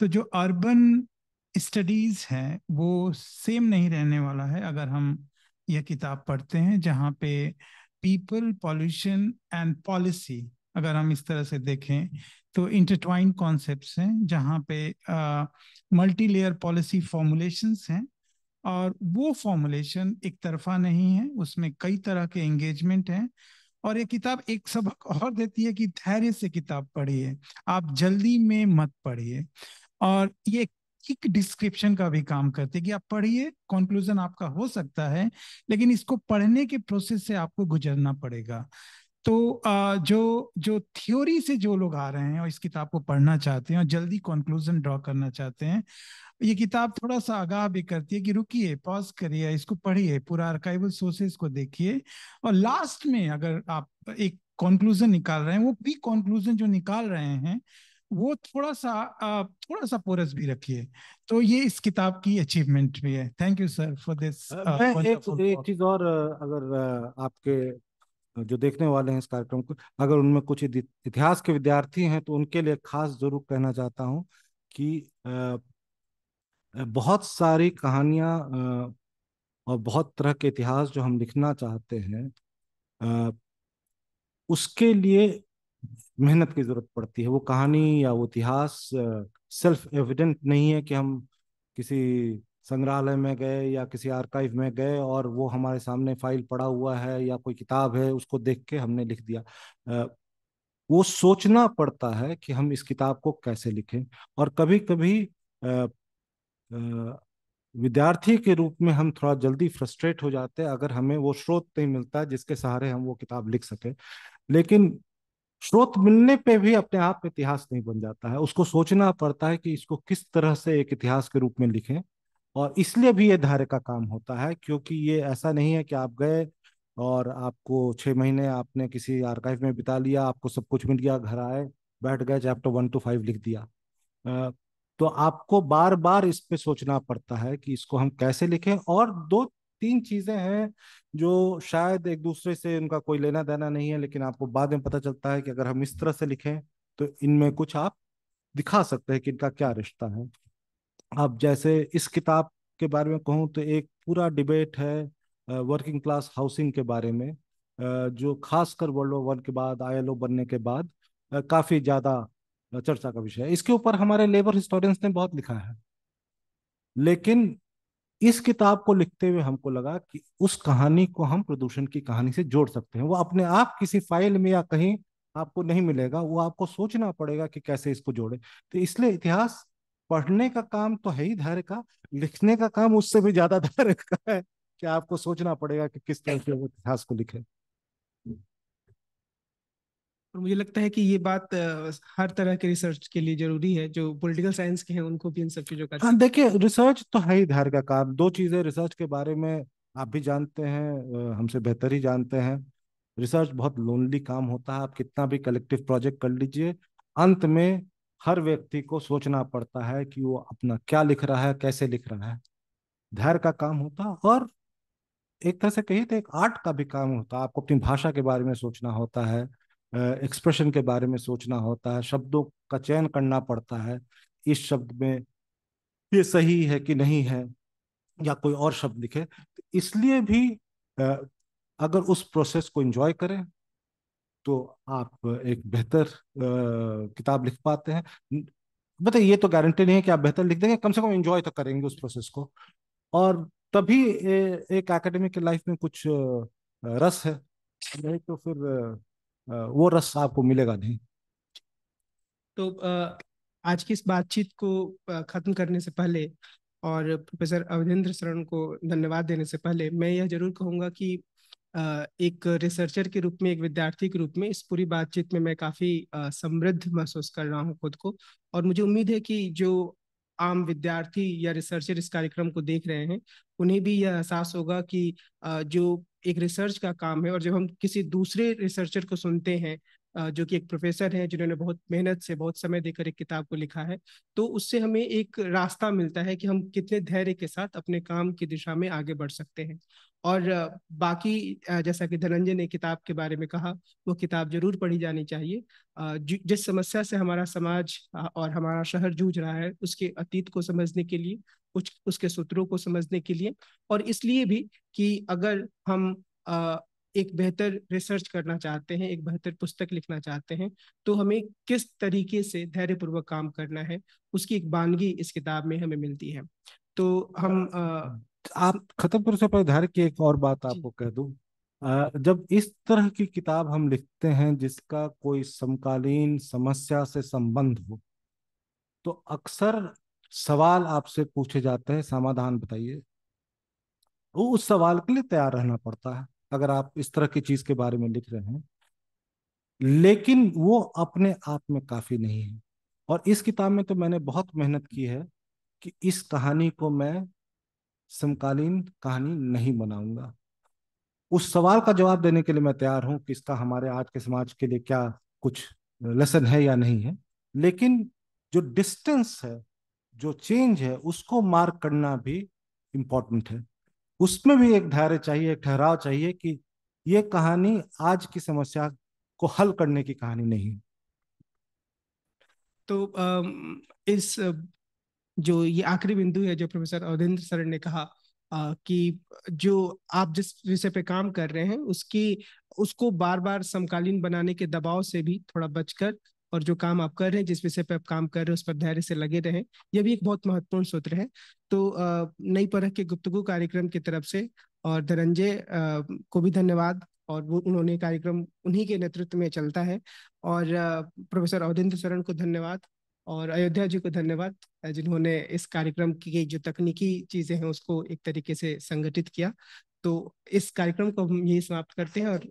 तो जो अर्बन स्टडीज है वो सेम नहीं रहने वाला है अगर हम यह किताब पढ़ते हैं, जहाँ पे पीपल, पॉल्यूशन एंड पॉलिसी, अगर हम इस तरह से देखें तो इंटरट्वाइंड कॉन्सेप्ट्स हैं, जहाँ पे मल्टी लेयर पॉलिसी फॉर्मुलेशंस हैं, और वो फॉर्मुलेशन एक तरफा नहीं है, उसमें कई तरह के एंगेजमेंट हैं। और ये किताब एक सबक और देती है कि धैर्य से किताब पढ़िए, आप जल्दी में मत पढ़िए। और ये एक डिस्क्रिप्शन का भी काम करते हैं कि आप पढ़िए, कंक्लूजन आपका हो सकता है, लेकिन इसको पढ़ने के प्रोसेस से आपको गुजरना पड़ेगा। तो जो जो थ्योरी से जो लोग आ रहे हैं और इस किताब को पढ़ना चाहते हैं और जल्दी कंक्लूजन ड्रॉ करना चाहते हैं, ये किताब थोड़ा सा आगाह भी करती है कि रुकिए, पॉज करिए, इसको पढ़िए, पूरा आर्काइवल सोर्सेज को देखिए, और लास्ट में अगर आप एक कंक्लूजन निकाल रहे हैं, वो भी कंक्लूजन जो निकाल रहे हैं वो थोड़ा सा पोरस भी रखिए। तो ये इस किताब की अचीवमेंट भी है। Thank you sir for this मैं एक वंडरफुल एक टॉक। चीज और, अगर आपके जो देखने वाले हैं इस कार्यक्रम को, अगर उनमें कुछ इतिहास के विद्यार्थी हैं तो उनके लिए खास जरूर कहना चाहता हूँ कि बहुत सारी कहानियां और बहुत तरह के इतिहास जो हम लिखना चाहते हैं, अ, उसके लिए मेहनत की जरूरत पड़ती है। वो कहानी या वो इतिहास सेल्फ एविडेंट नहीं है कि हम किसी संग्रहालय में गए या किसी आर्काइव में गए और वो हमारे सामने फाइल पड़ा हुआ है या कोई किताब है उसको देख के हमने लिख दिया। अ, वो सोचना पड़ता है कि हम इस किताब को कैसे लिखें। और कभी कभी विद्यार्थी के रूप में हम थोड़ा जल्दी फ्रस्ट्रेट हो जाते हैं अगर हमें वो स्रोत नहीं मिलता जिसके सहारे हम वो किताब लिख सके। लेकिन स्रोत मिलने पे भी अपने आप में इतिहास नहीं बन जाता है, उसको सोचना पड़ता है कि इसको किस तरह से एक इतिहास के रूप में लिखें। और इसलिए भी ये धैर्य का काम होता है, क्योंकि ये ऐसा नहीं है कि आप गए और आपको 6 महीने आपने किसी आर्काइव में बिता लिया, आपको सब कुछ मिल गया, घर आए, बैठ गए, चैप्टर 1 to 5 लिख दिया। अ, तो आपको बार बार इस पे सोचना पड़ता है कि इसको हम कैसे लिखें। और दो तीन चीजें हैं जो शायद एक दूसरे से उनका कोई लेना देना नहीं है, लेकिन आपको बाद में पता चलता है कि अगर हम इस तरह से लिखें तो इनमें कुछ आप दिखा सकते हैं कि इनका क्या रिश्ता है। अब जैसे इस किताब के बारे में कहूँ तो एक पूरा डिबेट है वर्किंग क्लास हाउसिंग के बारे में, जो खासकर वर्ल्ड वॉर 1 के बाद, आईएलओ बनने के बाद काफी ज्यादा चर्चा का विषय है। इसके ऊपर हमारे लेबर हिस्टोरियंस ने बहुत लिखा है, लेकिन इस किताब को लिखते हुए हमको लगा कि उस कहानी को हम प्रदूषण की कहानी से जोड़ सकते हैं। वो अपने आप किसी फाइल में या कहीं आपको नहीं मिलेगा, वो आपको सोचना पड़ेगा कि कैसे इसको जोड़े। तो इसलिए इतिहास पढ़ने का काम तो है ही धैर्य का, लिखने का काम उससे भी ज्यादा धैर्य का है कि आपको सोचना पड़ेगा कि किस तरह से वो इतिहास को लिखे। और मुझे लगता है कि ये बात हर तरह के रिसर्च के लिए जरूरी है, जो पॉलिटिकल साइंस के हैं उनको भी इन सब चीजों का। हाँ देखिए, रिसर्च तो है ही धैर्य का काम। दो चीजें रिसर्च के बारे में आप भी जानते हैं, हमसे बेहतर ही जानते हैं। रिसर्च बहुत लोनली काम होता है। आप कितना भी कलेक्टिव प्रोजेक्ट कर लीजिए, अंत में हर व्यक्ति को सोचना पड़ता है कि वो अपना क्या लिख रहा है, कैसे लिख रहा है। धैर्य का काम होता है। और एक तरह से कहिए तो एक आर्ट का भी काम होता है। आपको अपनी भाषा के बारे में सोचना होता है, एक्सप्रेशन के बारे में सोचना होता है, शब्दों का चयन करना पड़ता है, इस शब्द में ये सही है कि नहीं है, या कोई और शब्द लिखे। तो इसलिए भी अ, अगर उस प्रोसेस को एंजॉय करें तो आप एक बेहतर किताब लिख पाते हैं। बताइए, ये तो गारंटी नहीं है कि आप बेहतर लिख देंगे, कम से कम एंजॉय तो करेंगे उस प्रोसेस को, और तभी एक एकेडमिक लाइफ में कुछ रस है। नहीं तो फिर वो रस आपको मिलेगा नहीं। तो आज की इस बातचीत को खत्म करने से पहले और प्रोफेसर अवधेंद्र शरण को धन्यवाद देने से पहले मैं यह जरूर कहूँगा कि एक रिसर्चर के रूप में, एक विद्यार्थी के रूप में इस पूरी बातचीत में मैं काफ़ी समृद्ध महसूस कर रहा हूँ खुद को। और मुझे उम्मीद है कि जो आम विद्यार्थी या रिसर्चर इस कार्यक्रम को देख रहे हैं, उन्हें भी यह एहसास होगा कि जो एक रिसर्च का काम है, और जब हम किसी दूसरे रिसर्चर को सुनते हैं जो कि एक प्रोफेसर हैं जिन्होंने बहुत मेहनत से, बहुत समय देकर एक किताब को लिखा है, तो उससे हमें एक रास्ता मिलता है कि हम कितने धैर्य के साथ अपने काम की दिशा में आगे बढ़ सकते हैं। और बाकी जैसा कि धनंजय ने किताब के बारे में कहा, वो किताब जरूर पढ़ी जानी चाहिए। जिस समस्या से हमारा समाज और हमारा शहर जूझ रहा है, उसके अतीत को समझने के लिए, कुछ उसके सूत्रों को समझने के लिए, और इसलिए भी कि अगर हम एक बेहतर रिसर्च करना चाहते हैं, एक बेहतर पुस्तक लिखना चाहते हैं, तो हमें किस तरीके से धैर्यपूर्वक काम करना है, उसकी एक बानगी इस किताब में हमें मिलती है। तो हम आप खत्म करो से पहले धैर्य की एक और बात जी। आपको कह दूं। जब इस तरह की किताब हम लिखते हैं जिसका कोई समकालीन समस्या से संबंध हो, तो अक्सर सवाल आपसे पूछे जाते हैं, समाधान बताइए। वो उस सवाल के लिए तैयार रहना पड़ता है अगर आप इस तरह की चीज के बारे में लिख रहे हैं, लेकिन वो अपने आप में काफी नहीं है। और इस किताब में तो मैंने बहुत मेहनत की है कि इस कहानी को मैं समकालीन कहानी नहीं बनाऊंगा। उस सवाल का जवाब देने के लिए मैं तैयार हूं कि इसका हमारे आज के समाज के लिए क्या कुछ लेसन है या नहीं है, लेकिन जो डिस्टेंस है, जो चेंज है, उसको मार्क करना भी इम्पोर्टेंट है। उसमें भी एक धैर्य चाहिए, एक ठहराव चाहिए कि ये कहानी आज की समस्या को हल करने की कहानी नहीं है। तो इस जो ये आखिरी बिंदु है जो प्रोफेसर अवधेंद्र सर ने कहा, कि जो आप जिस विषय पे काम कर रहे हैं उसकी उसको बार बार समकालीन बनाने के दबाव से भी थोड़ा बचकर, और जो काम आप कर रहे हैं, जिस विषय पे आप काम कर रहे हैं, उस पर धैर्य से लगे रहें, यह भी एक बहुत महत्वपूर्ण सूत्र है। तो नई परख के गुफ्तगू कार्यक्रम की तरफ से और धनंजय को भी धन्यवाद, और वो उन्होंने कार्यक्रम उन्हीं के नेतृत्व में चलता है। और प्रोफेसर अवधेंद्र शरण को धन्यवाद, और अयोध्या जी को धन्यवाद, जिन्होंने इस कार्यक्रम की जो तकनीकी चीजें हैं उसको एक तरीके से संगठित किया। तो इस कार्यक्रम को हम यही समाप्त करते हैं, और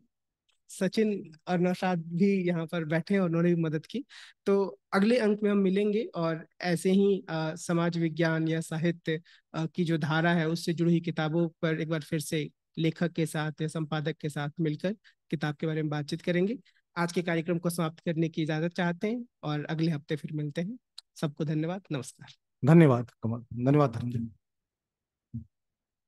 सचिन और नौशाद भी यहाँ पर बैठे हैं और उन्होंने भी मदद की। तो अगले अंक में हम मिलेंगे, और ऐसे ही समाज विज्ञान या साहित्य की जो धारा है उससे जुड़ी हुई किताबों पर एक बार फिर से लेखक के साथ या संपादक के साथ मिलकर किताब के बारे में बातचीत करेंगे। आज के कार्यक्रम को समाप्त करने की इजाजत चाहते हैं, और अगले हफ्ते फिर मिलते हैं। सबको धन्यवाद, नमस्कार। धन्यवाद कमल, धन्यवाद धनंजय।